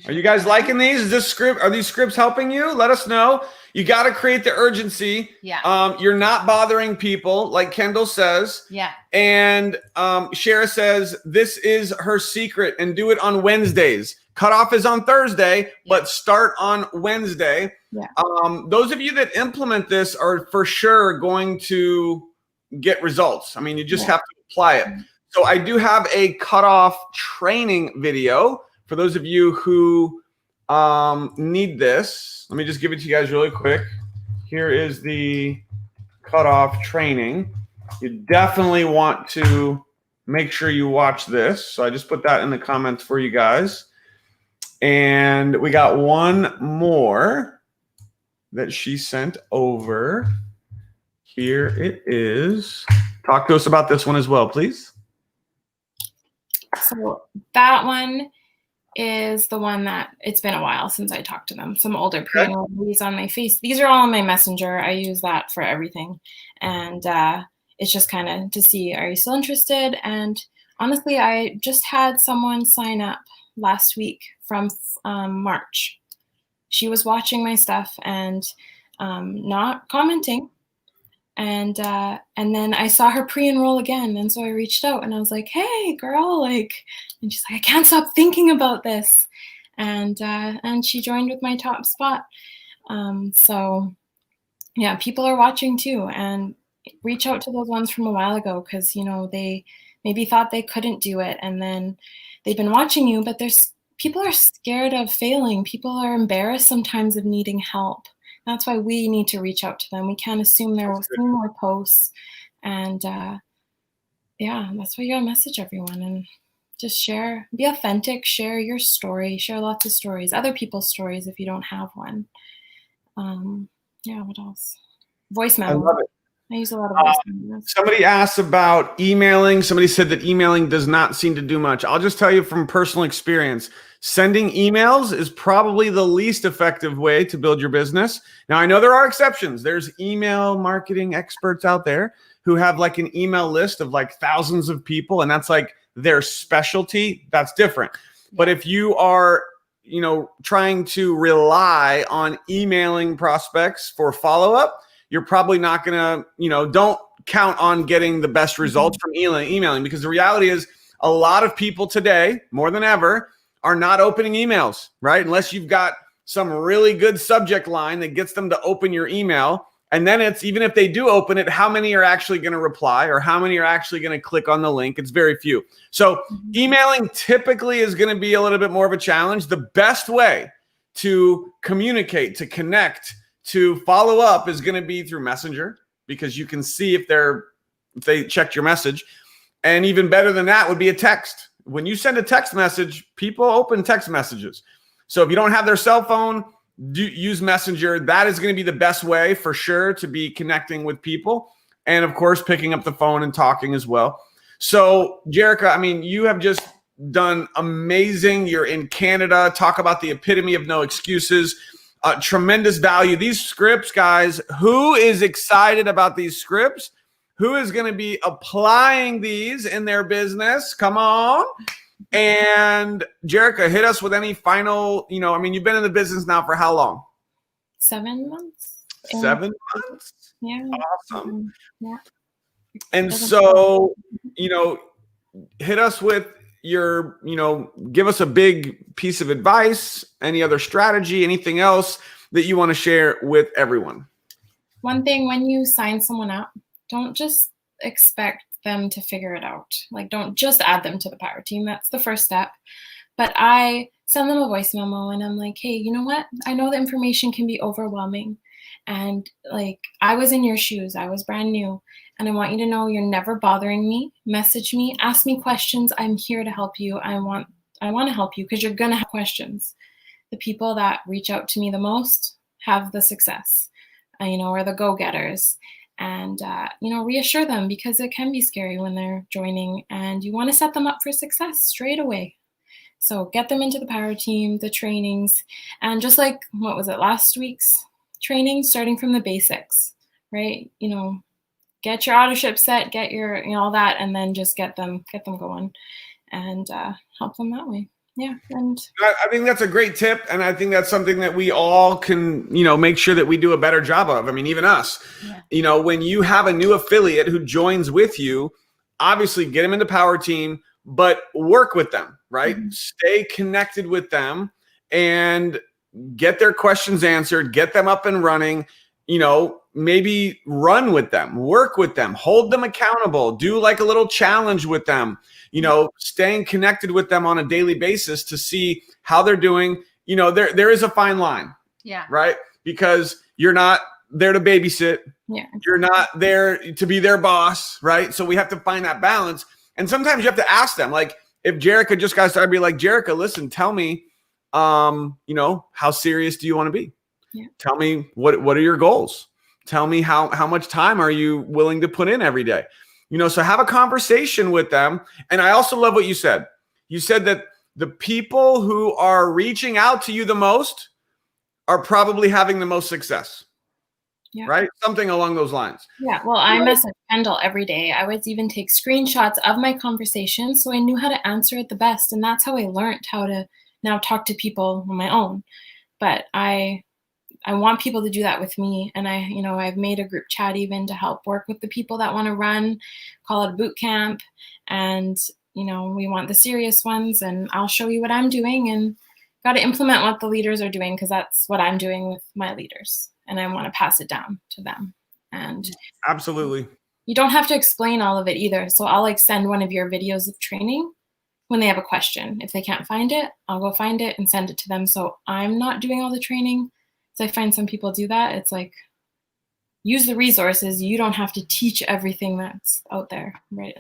Are you guys liking these? Are these scripts helping you? Let us know. You got to create the urgency. Yeah. You're not bothering people, like Kendall says. Yeah. And Shara says this is her secret, and do it on Wednesdays. Cutoff is on Thursday, but start on Wednesday. Yeah. Those of you that implement this are for sure going to get results. I mean, you just have to apply it. So I do have a cutoff training video for those of you who need this. Let me just give it to you guys really quick. Here is the cutoff training. You definitely want to make sure you watch this. So I just put that in the comments for you guys. And we got one more that she sent over. Here it is. Talk to us about this one as well, please. So that one is the one that it's been a while since I talked to them. Some older pre-enrollees on my face. These are all on my messenger. I use that for everything. And it's just kind of to see, are you still interested? And honestly, I just had someone sign up last week from March. She was watching my stuff and not commenting. And then I saw her pre-enroll again. And so I reached out and I was like, hey, girl, like, and she's like, I can't stop thinking about this. And she joined with my top spot. So yeah, people are watching too, and reach out to those ones from a while ago, because, you know, they maybe thought they couldn't do it. And then they've been watching you, but people are scared of failing. People are embarrassed sometimes of needing help. That's why we need to reach out to them. We can't assume there will see more posts. And yeah, that's why you gotta message everyone and just share, be authentic, share your story, share lots of stories, other people's stories if you don't have one. Yeah, what else? Voice memo. I love it. I use a lot of voice memos. Somebody asked about emailing. Somebody said that emailing does not seem to do much. I'll just tell you from personal experience, sending emails is probably the least effective way to build your business. Now, I know there are exceptions. There's email marketing experts out there who have like an email list of like thousands of people, and that's like their specialty. That's different. But if you are, you know, trying to rely on emailing prospects for follow-up, you're probably not going to, you know, don't count on getting the best results from emailing, because the reality is a lot of people today, more than ever, are not opening emails, right? Unless you've got some really good subject line that gets them to open your email. And then it's, even if they do open it, how many are actually going to reply, or how many are actually going to click on the link? It's very few. So emailing typically is going to be a little bit more of a challenge. The best way to communicate, to connect, to follow up is going to be through Messenger, because you can see if they checked your message. And even better than that would be a text. When you send a text message, people open text messages. So if you don't have their cell phone, use Messenger. That is going to be the best way for sure to be connecting with people. And of course, picking up the phone and talking as well. So Jerica, I mean, you have just done amazing. You're in Canada. Talk about the epitome of no excuses. Tremendous value. These scripts, guys, who is excited about these scripts? Who is going to be applying these in their business? Come on. And Jerica, hit us with any final, you know, I mean, you've been in the business now for how long? 7 months. 7 months? Yeah. Awesome. Yeah. And so, you know, hit us with your, you know, give us a big piece of advice, any other strategy, anything else that you want to share with everyone. One thing, when you sign someone up, don't just expect them to figure it out. Like, don't just add them to the power team. That's the first step. But I send them a voice memo and I'm like, hey, you know what? I know the information can be overwhelming. And like, I was in your shoes. I was brand new. And I want you to know you're never bothering me. Message me, ask me questions. I'm here to help you. I want to help you because you're going to have questions. The people that reach out to me the most have the success, are the go-getters. And, reassure them, because it can be scary when they're joining, and you want to set them up for success straight away. So get them into the power team, the trainings, and just like, what was it, last week's training, starting from the basics, right? Get your auto ship set, get your, all that, and then just get them going and help them that way. Yeah. And I think that's a great tip. And I think that's something that we all can, make sure that we do a better job of. I mean, even us, when you have a new affiliate who joins with you, obviously get them in the power team, but work with them, right? Mm-hmm. Stay connected with them and get their questions answered, get them up and running, maybe run with them, work with them, hold them accountable, do like a little challenge with them, staying connected with them on a daily basis to see how they're doing. There is a fine line, right? Because you're not there to babysit. Yeah. You're not there to be their boss, right? So we have to find that balance. And sometimes you have to ask them, like if Jerica just got started, be like, Jerica, listen, tell me, how serious do you want to be? Yeah. Tell me what are your goals? Tell me how much time are you willing to put in every day? So have a conversation with them. And I also love what you said. You said that the people who are reaching out to you the most are probably having the most success. Yeah. Right? Something along those lines. Yeah. Well, I message Kendall every day. I would even take screenshots of my conversation so I knew how to answer it the best. And that's how I learned how to now talk to people on my own. But I want people to do that with me. And I've made a group chat even to help work with the people that want to run, call it a boot camp. And, we want the serious ones, and I'll show you what I'm doing, and got to implement what the leaders are doing, because that's what I'm doing with my leaders. And I want to pass it down to them. And absolutely, you don't have to explain all of it either. So I'll send one of your videos of training when they have a question. If they can't find it, I'll go find it and send it to them. So I'm not doing all the training. So I find some people do that. It's like, use the resources. You don't have to teach everything that's out there, right?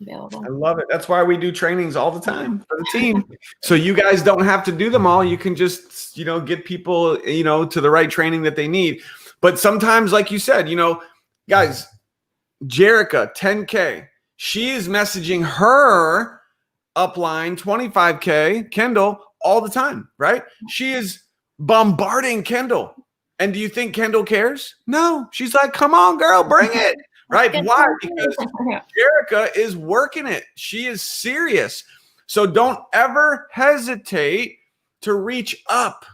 Available. I love it. That's why we do trainings all the time for the team. So you guys don't have to do them all. You can just, get people, to the right training that they need. But sometimes, like you said, guys, Jerica, 10K, she is messaging her upline, 25K, Kendall, all the time, right? She is bombarding Kendall. And do you think Kendall cares? No. She's like, come on, girl, bring it. Right? Why? Because Jerica is working it. She is serious. So don't ever hesitate to reach up.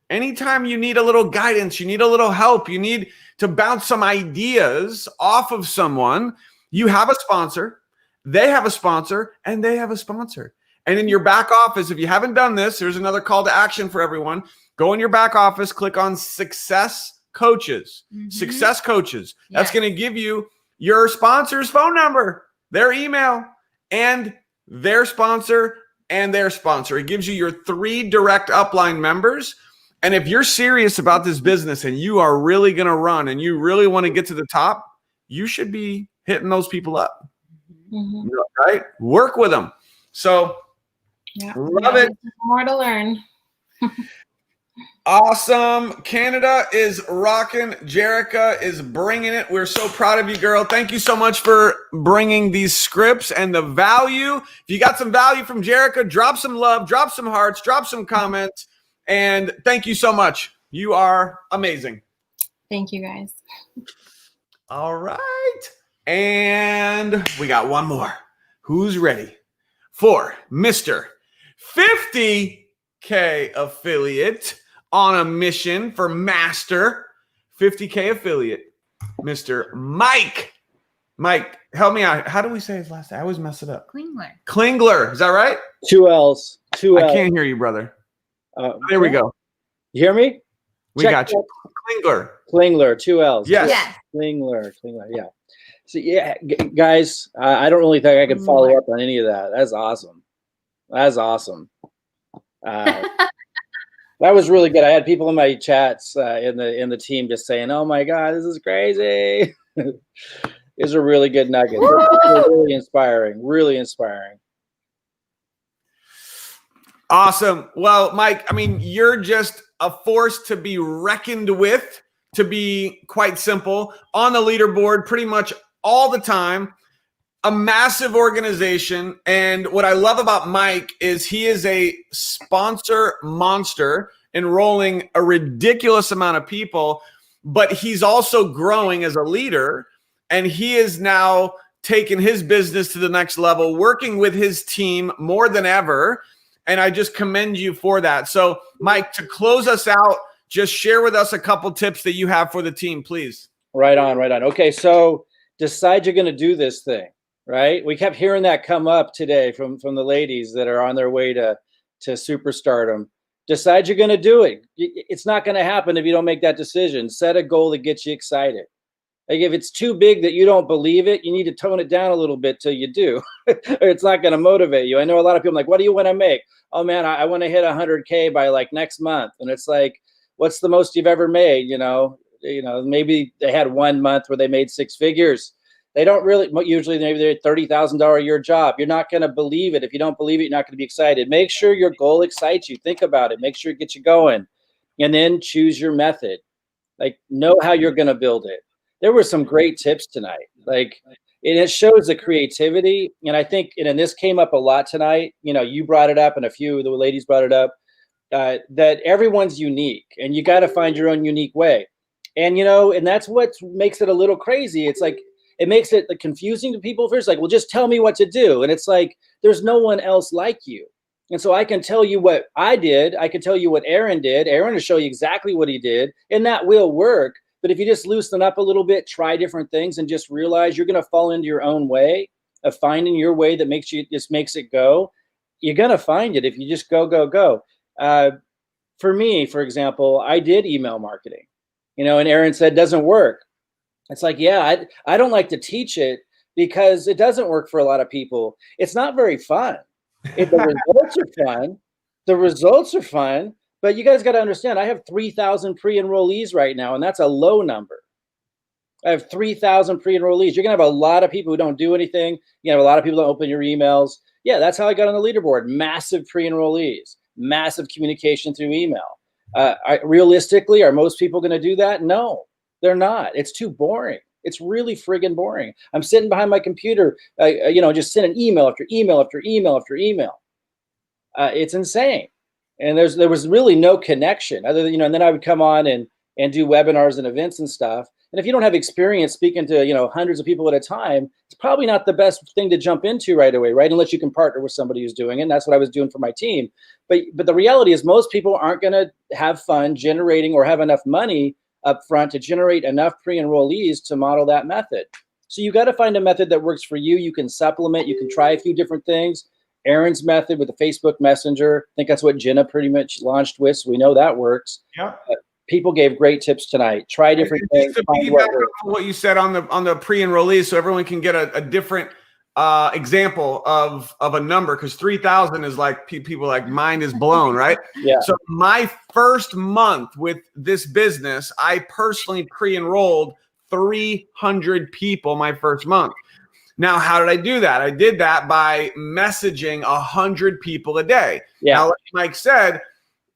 Anytime you need a little guidance, you need a little help, you need to bounce some ideas off of someone, you have a sponsor, they have a sponsor, and they have a sponsor. And in your back office, if you haven't done this, there's another call to action for everyone. Go in your back office, click on Success Coaches. Mm-hmm. Success Coaches. That's going to give you your sponsor's phone number, their email, and their sponsor and their sponsor. It gives you your 3 direct upline members. And if you're serious about this business and you are really going to run and you really want to get to the top, you should be hitting those people up. Mm-hmm. Right? Work with them. So love it. More to learn. Awesome. Canada is rocking. Jerica is bringing it. We're so proud of you, girl. Thank you so much for bringing these scripts and the value. If you got some value from Jerica, drop some love, drop some hearts, drop some comments. And thank you so much. You are amazing. Thank you, guys. All right. And we got one more. Who's ready for Mr. 50K affiliate on a mission for master 50K affiliate, Mr. Mike. Mike, help me out. How do we say his last name? I always mess it up. Klingler. Is that right? 2 L's. 2 L's. I can't hear you, brother. There we go. You hear me? We got you. Klingler. Klingler. 2 L's. Yes. Klingler. Yeah. So guys, I don't really think I can follow up on any of that. That's awesome. That was really good. I had people in my chats in the team just saying, "Oh my God, this is crazy." These are really good nuggets. Really inspiring. Really inspiring. Awesome. Well, Mike, I mean, you're just a force to be reckoned with, to be quite simple, on the leaderboard pretty much all the time. A massive organization. And what I love about Mike is he is a sponsor monster, enrolling a ridiculous amount of people, but he's also growing as a leader. And he is now taking his business to the next level, working with his team more than ever. And I just commend you for that. So, Mike, to close us out, just share with us a couple tips that you have for the team, please. Right on, right on. Okay, so decide you're going to do this thing, right? We kept hearing that come up today from the ladies that are on their way to superstardom. Decide you're going to do it. It's not going to happen if you don't make that decision. Set a goal that gets you excited. Like if it's too big that you don't believe it, you need to tone it down a little bit till you do, or it's not going to motivate you. I know a lot of people are like, what do you want to make? Oh man, I want to hit 100K by like next month. And it's like, what's the most you've ever made? You know, maybe they had 1 month where they made 6 figures. They don't really, usually maybe they're $30,000 a year job. You're not going to believe it. If you don't believe it, you're not going to be excited. Make sure your goal excites you. Think about it. Make sure it gets you going. And then choose your method. Like know how you're going to build it. There were some great tips tonight. Like, and it shows the creativity. And I think, and this came up a lot tonight. You know, you brought it up and a few of the ladies brought it up, that everyone's unique and you got to find your own unique way. And, you know, and that's what makes it a little crazy. It's like, it makes it confusing to people first. Like, well, just tell me what to do. And it's like, there's no one else like you. And so I can tell you what I did. I can tell you what Aaron did. Aaron will show you exactly what he did. And that will work. But if you just loosen up a little bit, try different things and just realize you're going to fall into your own way of finding your way that makes it go, you're going to find it if you just go. For me, for example, I did email marketing, you know, and Aaron said, doesn't work. It's like, yeah, I don't like to teach it because it doesn't work for a lot of people. It's not very fun. The results are fun. The results are fun. But you guys got to understand, I have 3,000 pre-enrollees right now, and that's a low number. I have 3,000 pre-enrollees. You're going to have a lot of people who don't do anything. You have a lot of people that open your emails. Yeah, that's how I got on the leaderboard. Massive pre-enrollees, massive communication through email. Realistically, are most people going to do that? No, they're not. It's too boring. It's really friggin' boring. I'm sitting behind my computer, just sending email after email after email after email. It's insane. And there was really no connection other than, and then I would come on and do webinars and events and stuff. And if you don't have experience speaking to, hundreds of people at a time, it's probably not the best thing to jump into right away, right? Unless you can partner with somebody who's doing it. And that's what I was doing for my team. But the reality is most people aren't going to have fun generating or have enough money up front to generate enough pre-enrollees to model that method. So you got to find a method that works for you. You can supplement, you can try a few different things. Aaron's method with the Facebook Messenger. I think that's what Jenna pretty much launched with. So we know that works. Yeah. People gave great tips tonight. Try different things. To piggyback on what you said on the pre-enrollees, so everyone can get a different example of a number, because 3,000 is like people like mind is blown, right? Yeah. So my first month with this business, I personally pre-enrolled 300 people my first month. Now, how did I do that? I did that by messaging 100 people a day. Yeah. Now, like Mike said,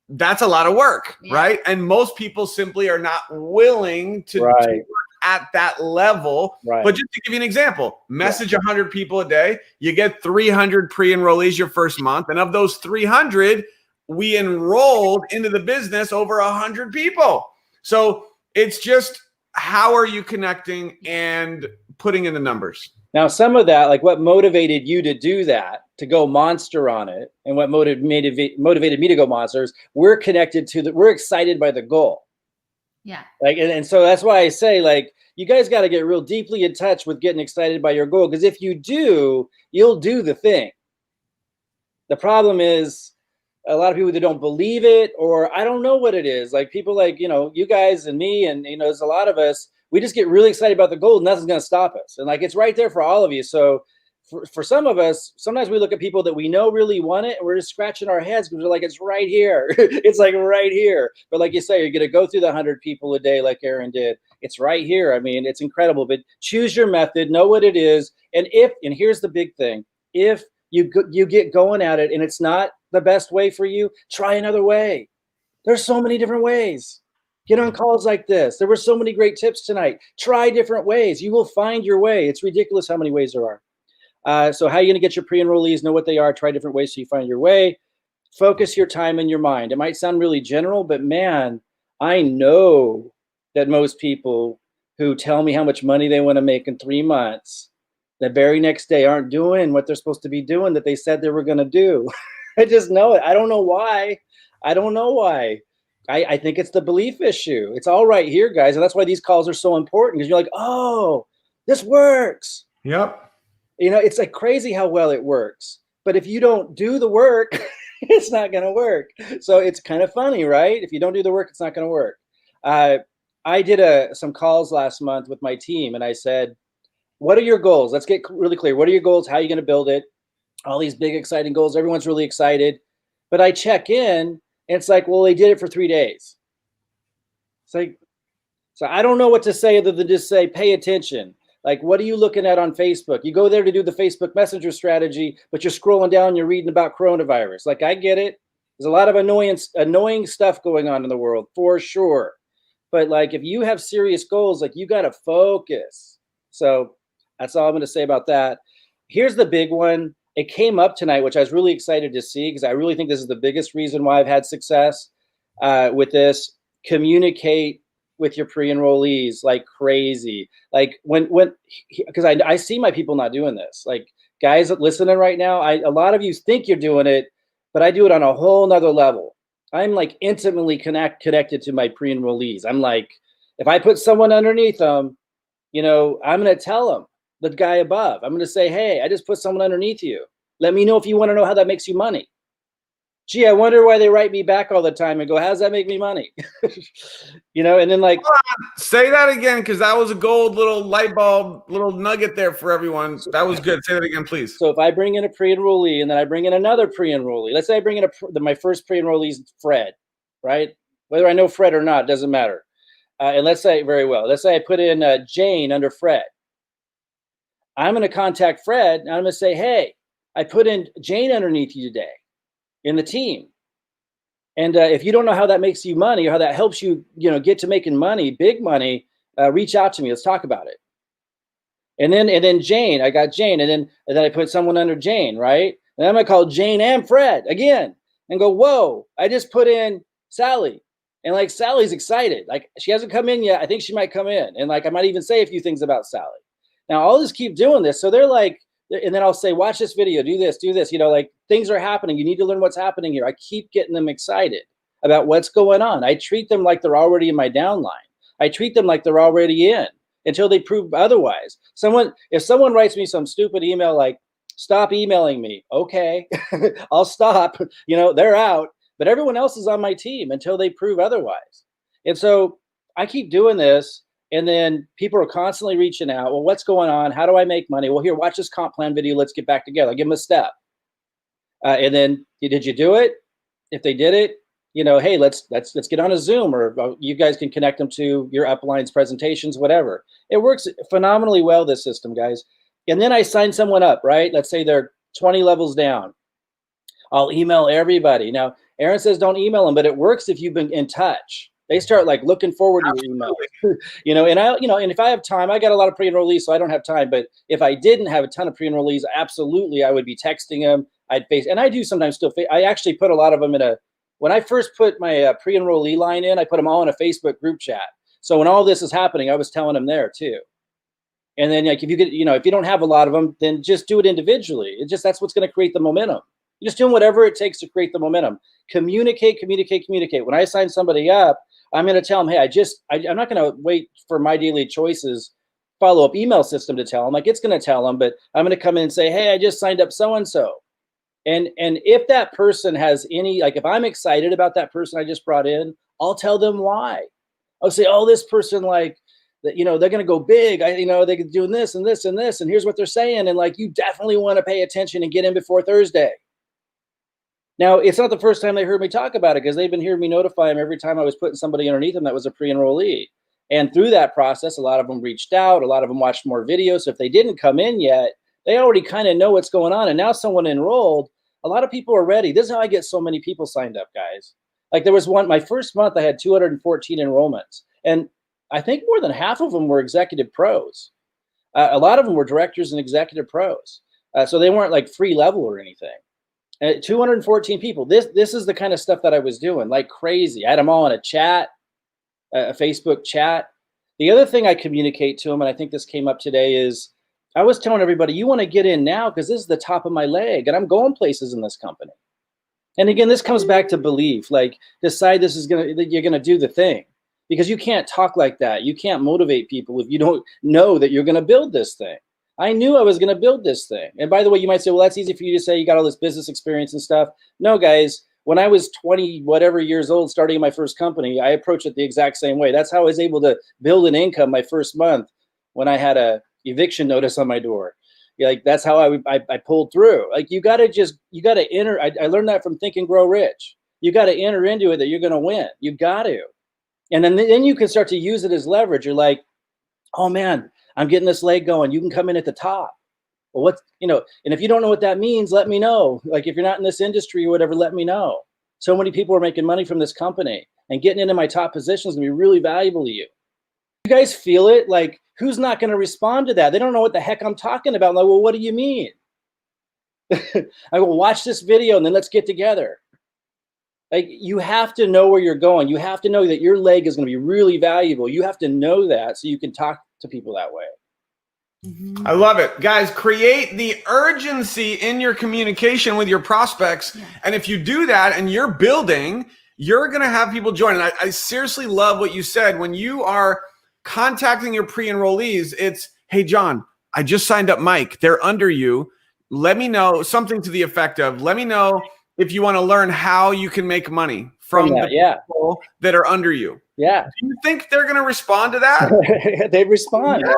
that's a lot of work, right? And most people simply are not willing to work at that level. Right. But just to give you an example, message 100 people a day, you get 300 pre-enrollees your first month. And of those 300, we enrolled into the business over 100 people. So it's just, how are you connecting and putting in the numbers? Now, some of that, like what motivated you to do that, to go monster on it, and what motivated me to go monsters, we're connected to we're excited by the goal. Yeah. Like, and so that's why I say, like, you guys got to get real deeply in touch with getting excited by your goal. Because if you do, you'll do the thing. The problem is a lot of people that don't believe it, or I don't know what it is. Like people like, you guys and me, and, there's a lot of us, we just get really excited about the goal and nothing's going to stop us. And like, it's right there for all of you. So for some of us, sometimes we look at people that we know really want it, and we're just scratching our heads because we're like, it's right here. It's like right here. But like you say, you're going to go through the 100 people a day like Aaron did. It's right here. I mean, it's incredible. But choose your method, know what it is. And here's the big thing, if you get going at it and it's not the best way for you, try another way. There's so many different ways. Get on calls like this. There were so many great tips tonight. Try different ways. You will find your way. It's ridiculous how many ways there are. So how are you going to get your pre-enrollees? Know what they are. Try different ways so you find your way. Focus your time and your mind. It might sound really general, but man, I know that most people who tell me how much money they want to make in 3 months, the very next day aren't doing what they're supposed to be doing that they said they were going to do. I just know it. I don't know why. I think it's the belief issue. It's all right here, guys. And that's why these calls are so important, because you're like, oh, this works. Yep. It's like crazy how well it works. But if you don't do the work, it's not going to work. So it's kind of funny, right? If you don't do the work, it's not going to work. I did some calls last month with my team, and I said, what are your goals? Let's get really clear. What are your goals? How are you going to build it? All these big, exciting goals. Everyone's really excited. But I check in, and it's like, well, they did it for 3 days. It's like, so I don't know what to say other than just say, pay attention. Like, what are you looking at on Facebook? You go there to do the Facebook Messenger strategy, but you're scrolling down, you're reading about coronavirus. Like, I get it. There's a lot of annoying stuff going on in the world, for sure. But like, if you have serious goals, like, you got to focus. So that's all I'm going to say about that. Here's the big one. It came up tonight, which I was really excited to see, because I really think this is the biggest reason why I've had success with this. Communicate with your pre-enrollees like crazy. Like because I see my people not doing this. Like, guys listening right now, a lot of you think you're doing it, but I do it on a whole nother level. I'm like intimately connected to my pre-enrollees. I'm like, if I put someone underneath them, I'm going to tell them, the guy above, I'm going to say, hey, I just put someone underneath you. Let me know if you want to know how that makes you money. Gee, I wonder why they write me back all the time and go, how does that make me money? And then like, say that again, because that was a gold little light bulb, little nugget there for everyone. That was good. Say that again, please. So if I bring in a pre-enrollee and then I bring in another pre-enrollee, let's say I bring in my first pre-enrollee is Fred, right? Whether I know Fred or not, doesn't matter. And let's say I put in Jane under Fred. I'm going to contact Fred and I'm going to say, hey, I put in Jane underneath you today in the team. And if you don't know how that makes you money or how that helps you, get to making money, big money, reach out to me. Let's talk about it. And then Jane, I got Jane. And then I put someone under Jane, right? And I'm going to call Jane and Fred again and go, whoa, I just put in Sally. And like, Sally's excited. Like, she hasn't come in yet. I think she might come in. And like, I might even say a few things about Sally. Now I'll just keep doing this. So they're like, and then I'll say, watch this video, do this, like, things are happening. You need to learn what's happening here. I keep getting them excited about what's going on. I treat them like they're already in my downline. I treat them like they're already in until they prove otherwise. If someone writes me some stupid email like, stop emailing me. Okay, I'll stop, they're out, but everyone else is on my team until they prove otherwise. And so I keep doing this. And then people are constantly reaching out. Well, what's going on? How do I make money? Well, here, watch this comp plan video. Let's get back together. I give them a step. And then, did you do it? If they did it, hey, let's get on a Zoom, or you guys can connect them to your uplines, presentations, whatever. It works phenomenally well, this system, guys. And then I sign someone up, right? Let's say they're 20 levels down. I'll email everybody. Now, Aaron says don't email them, but it works if you've been in touch. They start like looking forward to your email, and if I have time, I got a lot of pre-enrollees, so I don't have time. But if I didn't have a ton of pre-enrollees, absolutely, I would be texting them. And I do sometimes still. I actually put a lot of them when I first put my pre-enrollee line in, I put them all in a Facebook group chat. So when all this is happening, I was telling them there too. And then like, if you don't have a lot of them, then just do it individually. That's what's going to create the momentum. You're just doing whatever it takes to create the momentum. Communicate. When I sign somebody up, I'm going to tell them, hey, I'm not going to wait for My Daily Choices follow-up email system to tell them. Like, it's going to tell them, but I'm going to come in and say, hey, I just signed up so-and-so. And if that person has if I'm excited about that person I just brought in, I'll tll them why. I'll say, oh, this person, like, that, you know, they're going to go big. You know, they're doing this and this and this, and here's what they're saying. And like, you definitely want to pay attention and get in before Thursday. Now, it's not the first time they heard me talk about it, because they've been hearing me notify them every time I was putting somebody underneath them that was a pre-enrollee. And through that process, a lot of them reached out, a lot of them watched more videos. So if they didn't come in yet, they already kind of know what's going on. And now someone enrolled, a lot of people are ready. This is how I get so many people signed up, guys. Like, there was one, my first month, I had 214 enrollments. And I think more than half of them were executive pros. A lot of them were directors and executive pros. So they weren't like free level or anything. 214 people. This is the kind of stuff that I was doing like crazy. I had them all in a chat, a Facebook chat. The other thing I communicate to them, and I think this came up today, is I was telling everybody, you want to get in now because this is the top of my leg and I'm going places in this company. And again, this comes back to belief. Like, decide you're gonna do the thing, because you can't talk like that. You can't motivate people if you don't know that you're gonna build this thing. I knew I was going to build this thing. And by the way, you might say, well, that's easy for you to say. You got all this business experience and stuff. No, guys, when I was 20 whatever years old, starting my first company, I approached it the exact same way. That's how I was able to build an income my first month when I had a eviction notice on my door. Like, that's how I pulled through. Like, you got to enter. I learned that from Think and Grow Rich. You got to enter into it that you're going to win. You got to. And then you can start to use it as leverage. You're like, oh man, I'm getting this leg going. You can come in at the top. Well, and if you don't know what that means, let me know. Like, if you're not in this industry or whatever, let me know. So many people are making money from this company, and getting into my top position is gonna be really valuable to you. You guys feel it? Like, who's not gonna respond to that? They don't know what the heck I'm talking about. I'm like, well, what do you mean? I go, watch this video and then let's get together. Like, you have to know where you're going. You have to know that your leg is gonna be really valuable. You have to know that so you can talk to people that way. I love it. Guys, create the urgency in your communication with your prospects. Yeah. And if you do that and you're building, you're going to have people join. And I seriously love what you said. When you are contacting your pre-enrollees, it's, hey, John, I just signed up Mike. They're under you. Let me know, something to the effect of, let me know if you want to learn how you can make money from the people that are under you. Yeah. Do you think they're going to respond to that? They respond. Yeah.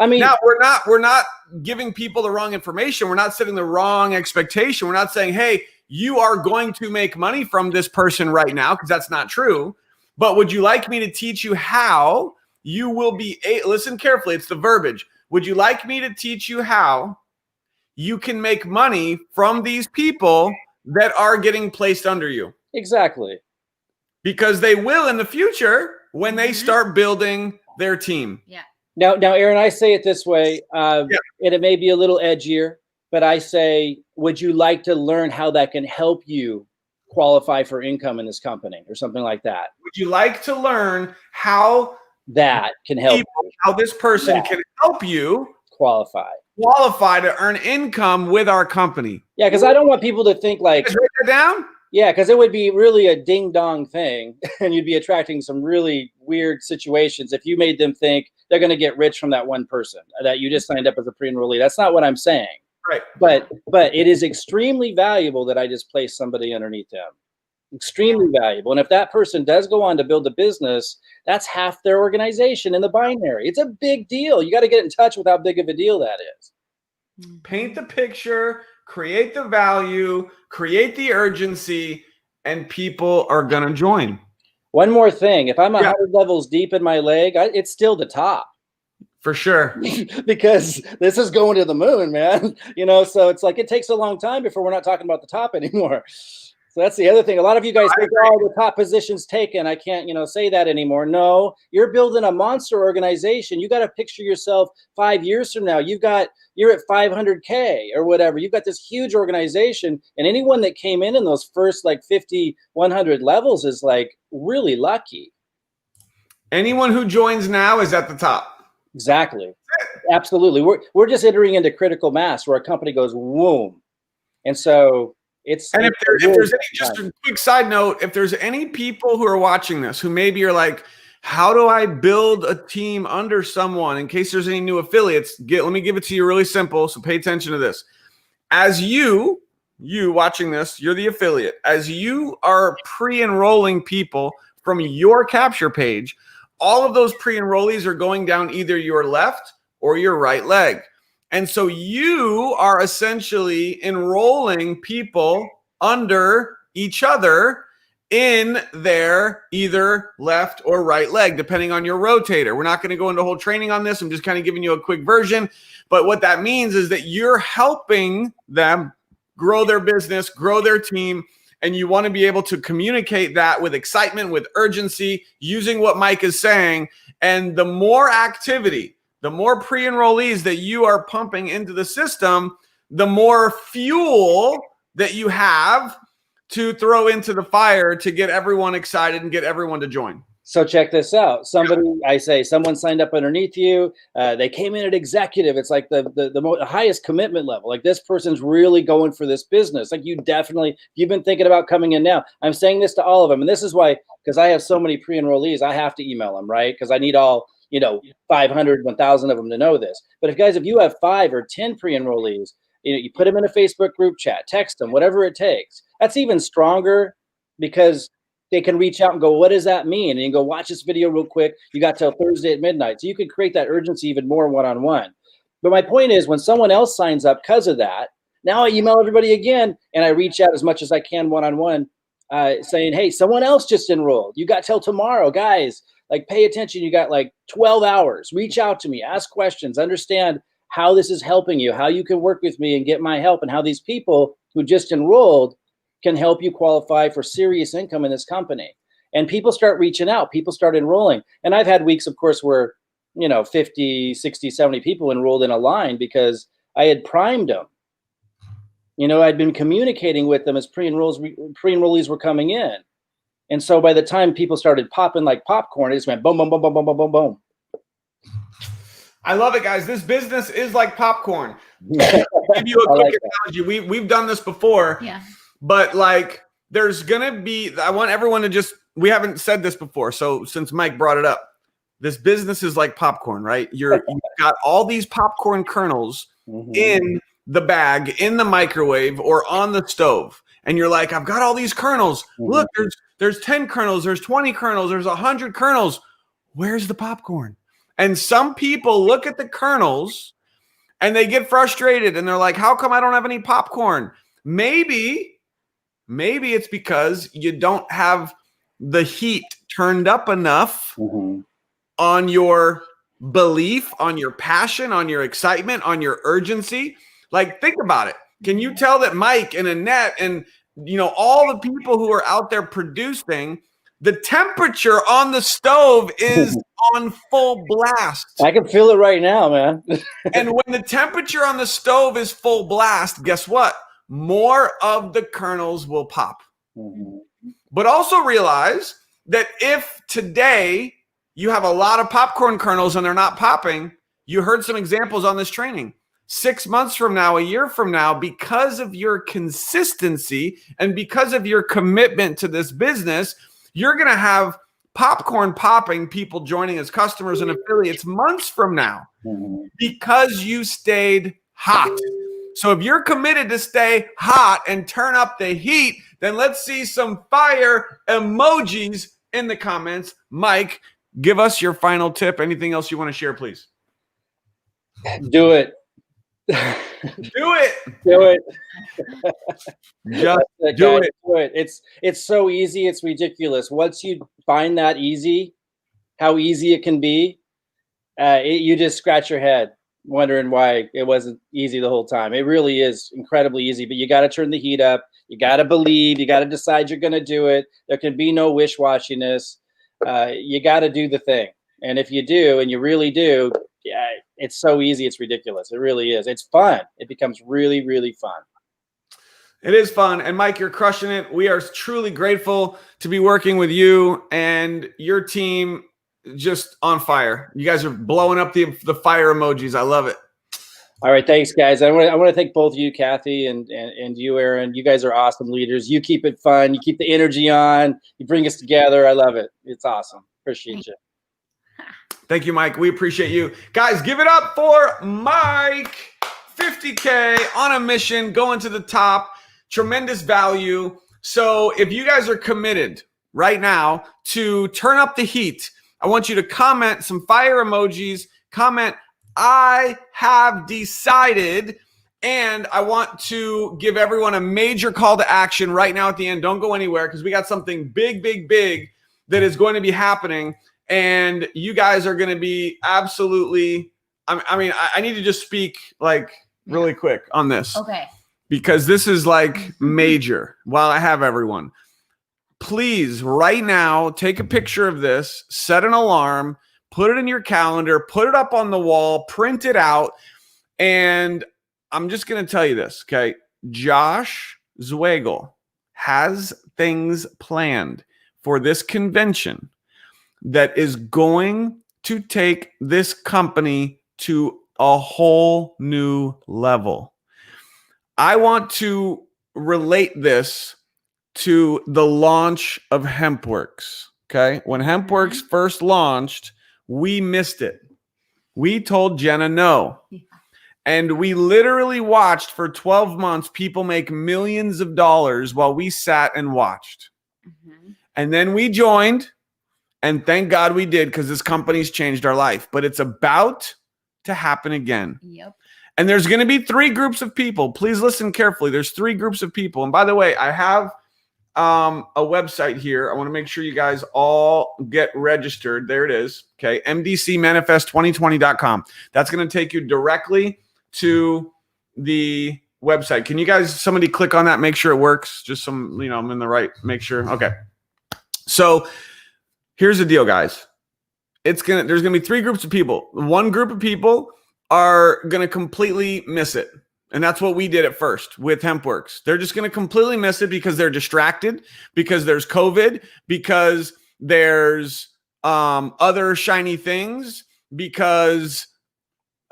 I mean, now we're not giving people the wrong information. We're not setting the wrong expectation. We're not saying, hey, you are going to make money from this person right now, because that's not true. But would you like me to teach you how you will be listen carefully, it's the verbiage. Would you like me to teach you how you can make money from these people that are getting placed under you? Exactly. Because they will in the future when they start building their team. Yeah. Now, Aaron, I say it this way, and it may be a little edgier, but I say, would you like to learn how that can help you qualify for income in this company or something like that? Would you like to learn how that can help you? How this person can help you qualify to earn income with our company? Yeah, because I don't want people to think like, write that down. Yeah, because it would be really a ding-dong thing, and you'd be attracting some really weird situations if you made them think they're going to get rich from that one person that you just signed up as a pre-enrollee. That's not what I'm saying. Right. But it is extremely valuable that I just place somebody underneath them. Extremely valuable. And if that person does go on to build a business, that's half their organization in the binary. It's a big deal. You got to get in touch with how big of a deal that is. Paint the picture, create the value, create the urgency, and people are going to join. One more thing. If I'm 100 levels deep in my leg, it's still the top. For sure. Because this is going to the moon, man. So it's like, it takes a long time before we're not talking about the top anymore. So that's the other thing. A lot of you guys think, oh, the top position's taken. I can't, say that anymore. No, you're building a monster organization. You got to picture yourself 5 years from now. You're at 500K or whatever. You've got this huge organization, and anyone that came in those first like 50, 100 levels is like really lucky. Anyone who joins now is at the top. Exactly. Absolutely. We're just entering into critical mass where a company goes, whoom. And so if there's any, just a quick side note, if there's any people who are watching this who maybe are like, how do I build a team under someone in case there's any new affiliates? Let me give it to you really simple. So pay attention to this. As you watching this, you're the affiliate. As you are pre-enrolling people from your capture page, all of those pre-enrollees are going down either your left or your right leg. And so you are essentially enrolling people under each other in their either left or right leg, depending on your rotator. We're not going to go into whole training on this. I'm just kind of giving you a quick version. But what that means is that you're helping them grow their business, grow their team, and you want to be able to communicate that with excitement, with urgency, using what Mike is saying. And the more activity, the more pre-enrollees that you are pumping into the system, the more fuel that you have to throw into the fire to get everyone excited and get everyone to join. So check this out. Someone signed up underneath you. They came in at executive. It's like the highest commitment level. Like this person's really going for this business. Like you've been thinking about coming in now. I'm saying this to all of them. And this is why, because I have so many pre-enrollees, I have to email them, right? Because I need all, 500, 1,000 of them to know this. But if you have 5 or 10 pre-enrollees, you put them in a Facebook group chat, text them, whatever it takes. That's even stronger because they can reach out and go, what does that mean? And you go, watch this video real quick. You got till Thursday at midnight. So you can create that urgency even more one-on-one. But my point is when someone else signs up because of that, now I email everybody again and I reach out as much as I can one-on-one saying, hey, someone else just enrolled. You got till tomorrow, guys. Like pay attention. You got like 12 hours. Reach out to me, ask questions, understand how this is helping you, how you can work with me and get my help, and how these people who just enrolled can help you qualify for serious income in this company. And people start reaching out, people start enrolling. And I've had weeks, of course, where, 50, 60, 70 people enrolled in a line because I had primed them. I'd been communicating with them as pre-enrollees were coming in. And so by the time people started popping like popcorn, it just went boom, boom, boom, boom, boom, boom, boom, boom. I love it, guys. This business is like popcorn. I'll give you a quick analogy. We've done this before. Yeah. But like, there's going to be, I want everyone to we haven't said this before. So since Mike brought it up, this business is like popcorn, right? You've got all these popcorn kernels in the bag, in the microwave or on the stove. And you're like, I've got all these kernels. Look, there's 10 kernels, there's 20 kernels, there's 100 kernels. Where's the popcorn? And some people look at the kernels and they get frustrated and they're like, how come I don't have any popcorn? Maybe it's because you don't have the heat turned up enough on your belief, on your passion, on your excitement, on your urgency. Like, think about it. Can you tell that Mike and Annette and, all the people who are out there producing, the temperature on the stove is on full blast? I can feel it right now, man. And when the temperature on the stove is full blast, guess what? More of the kernels will pop. But also realize that if today you have a lot of popcorn kernels and they're not popping, you heard some examples on this training. 6 months from now, a year from now, because of your consistency and because of your commitment to this business, you're going to have popcorn popping people joining as customers and affiliates months from now because you stayed hot. So if you're committed to stay hot and turn up the heat, then let's see some fire emojis in the comments. Mike, give us your final tip. Anything else you want to share, please? Do it. Do it. Do it. Just do it. Do it. It's so easy. It's ridiculous. Once you find that easy, how easy it can be, you just scratch your head wondering why it wasn't easy the whole time. It really is incredibly easy, but you got to turn the heat up. You got to believe. You got to decide you're going to do it. There can be no wish-washiness. You got to do the thing. And if you do, and you really do, yeah, it's so easy. It's ridiculous. It really is. It's fun. It becomes really, really fun. It is fun. And Mike, you're crushing it. We are truly grateful to be working with you and your team. Just on fire. You guys are blowing up the fire emojis. I love it. All right. Thanks, guys. I want to thank both of you, Kathy and you, Aaron. You guys are awesome leaders. You keep it fun. You keep the energy on. You bring us together. I love it. It's awesome. Appreciate you. Thank you, Mike. We appreciate you. Guys, give it up for Mike. 50K on a mission, going to the top. Tremendous value. So if you guys are committed right now to turn up the heat, I want you to comment some fire emojis. Comment, I have decided. And I want to give everyone a major call to action right now at the end. Don't go anywhere because we got something big, big, big that is going to be happening. And you guys are going to be absolutely, I need to just speak like really quick on this. Okay. Because this is like major. While I have everyone, please right now take a picture of this, set an alarm, put it in your calendar, put it up on the wall, print it out. And I'm just going to tell you this, okay? Josh Zwagel has things planned for this convention that is going to take this company to a whole new level. I want to relate this to the launch of HempWorks, okay? When HempWorks first launched, we missed it. We told Jenna no. And we literally watched for 12 months people make millions of dollars while we sat and watched. And then we joined, and thank God we did because this company's changed our life. But it's about to happen again. Yep. And there's going to be 3 groups of people. Please listen carefully. There's 3 groups of people. And by the way, I have a website here. I want to make sure you guys all get registered. There it is. Okay. MDCmanifest2020.com. That's going to take you directly to the website. Can you guys, somebody click on that, make sure it works? Just some, I'm in the right, make sure. Okay. So here's the deal, guys. There's going to be 3 groups of people. One group of people are going to completely miss it. And that's what we did at first with HempWorks. They're just going to completely miss it because they're distracted, because there's COVID, because there's other shiny things, because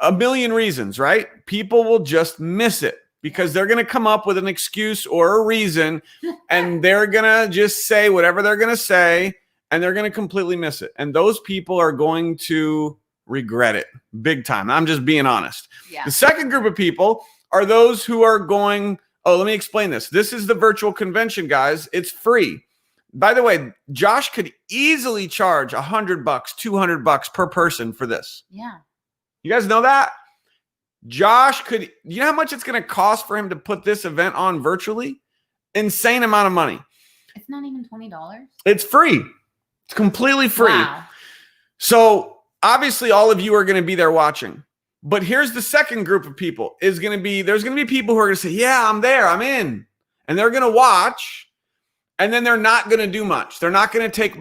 a million reasons, right? People will just miss it because they're going to come up with an excuse or a reason, and they're going to just say whatever they're going to say, and they're going to completely miss it. And those people are going to regret it big time. I'm just being honest. Yeah. The second group of people are those who are going, let me explain this. This is the virtual convention, guys. It's free. By the way, Josh could easily charge $100, $200 per person for this. Yeah. You guys know that? Josh could, you know how much it's going to cost for him to put this event on virtually? Insane amount of money. It's not even $20. It's free. It's completely free. Wow. So obviously all of you are going to be there watching. But here's the second group of people there's going to be people who are going to say, yeah, I'm there, I'm in. And they're going to watch, and then they're not going to do much. They're not going to take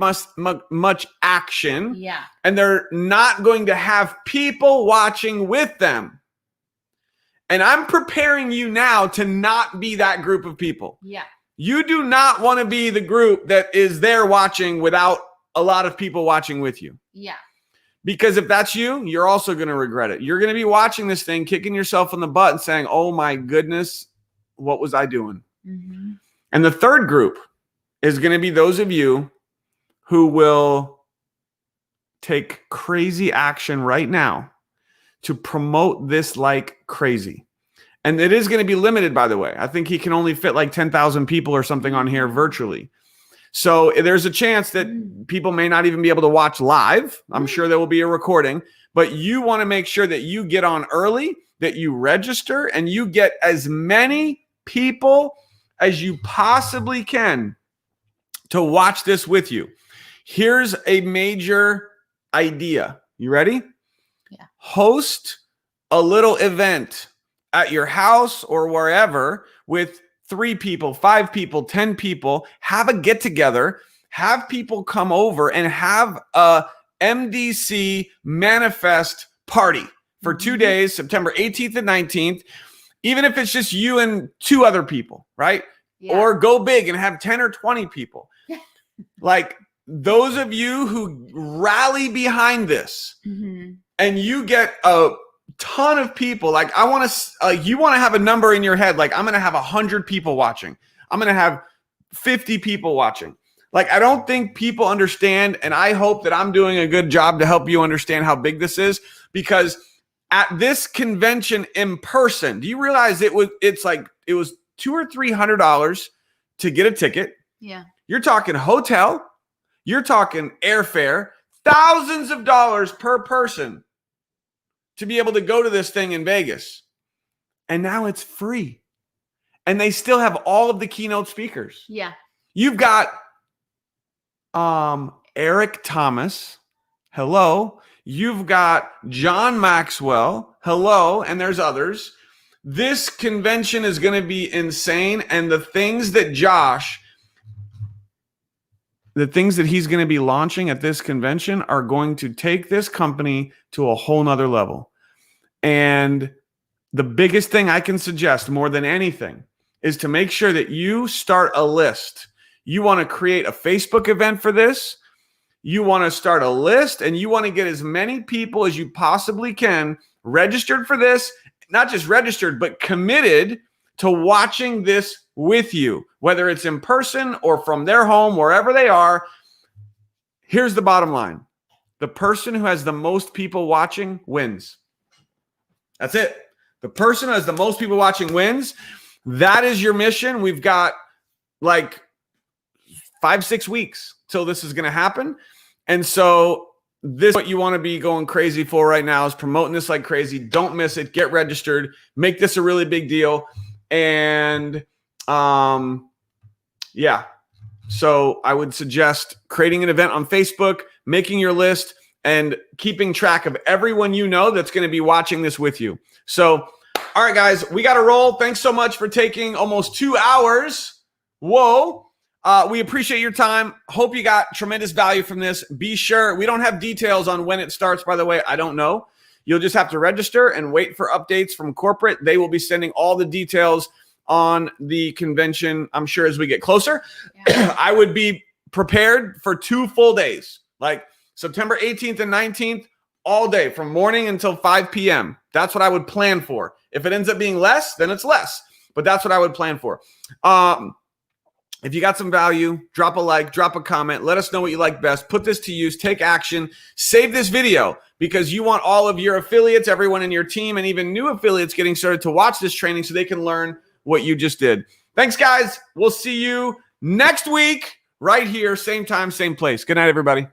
much action. Yeah. And they're not going to have people watching with them. And I'm preparing you now to not be that group of people. Yeah. You do not want to be the group that is there watching without a lot of people watching with you. Yeah. Because if that's you, you're also going to regret it. You're going to be watching this thing, kicking yourself in the butt and saying, oh my goodness, what was I doing? Mm-hmm. And the third group is going to be those of you who will take crazy action right now to promote this like crazy. And it is going to be limited, by the way. I think he can only fit like 10,000 people or something on here virtually. So there's a chance that people may not even be able to watch live. I'm sure there will be a recording, but you want to make sure that you get on early, that you register, and you get as many people as you possibly can to watch this with you. Here's a major idea. You ready? Yeah. Host a little event at your house or wherever with 3 people, 5 people, 10 people. Have a get together, have people come over and have a MDC manifest party for 2 days, September 18th and 19th, even if it's just you and 2 other people, right? Yeah. Or go big and have 10 or 20 people. Like those of you who rally behind this and you get a ton of people, like I want to, you want to have a number in your head. Like I'm going to have 100 people watching. I'm going to have 50 people watching. Like, I don't think people understand. And I hope that I'm doing a good job to help you understand how big this is, because at this convention in person, do you realize it was $200 or $300 to get a ticket? Yeah. You're talking hotel, you're talking airfare, thousands of dollars per person to be able to go to this thing in Vegas. And now it's free. And they still have all of the keynote speakers. Yeah. You've got Eric Thomas. Hello. You've got John Maxwell. Hello. And there's others. This convention is going to be insane. And the things that he's going to be launching at this convention are going to take this company to a whole nother level. And the biggest thing I can suggest more than anything is to make sure that you start a list. You want to create a Facebook event for this. You want to start a list, and you want to get as many people as you possibly can registered for this, not just registered, but committed to watching this with you, whether it's in person or from their home, wherever they are. Here's the bottom line. The person who has the most people watching wins. That's it. The person who has the most people watching wins. That is your mission. We've got like 5-6 weeks till this is going to happen. And so this is what you want to be going crazy for right now, is promoting this like crazy. Don't miss it. Get registered. Make this a really big deal. And yeah. So I would suggest creating an event on Facebook, making your list, and keeping track of everyone you know that's going to be watching this with you. So, all right, guys, we got to roll. Thanks so much for taking almost 2 hours. Whoa. We appreciate your time. Hope you got tremendous value from this. Be sure, we don't have details on when it starts, by the way. I don't know. You'll just have to register and wait for updates from corporate. They will be sending all the details on the convention, I'm sure, as we get closer. Yeah. I would be prepared for 2 full days, like September 18th and 19th, all day from morning until 5 p.m. That's what I would plan for. If it ends up being less, then it's less. But that's what I would plan for. If you got some value, drop a like, drop a comment. Let us know what you like best. Put this to use. Take action. Save this video, because you want all of your affiliates, everyone in your team, and even new affiliates getting started to watch this training so they can learn what you just did. Thanks, guys. We'll see you next week right here. Same time, same place. Good night, everybody.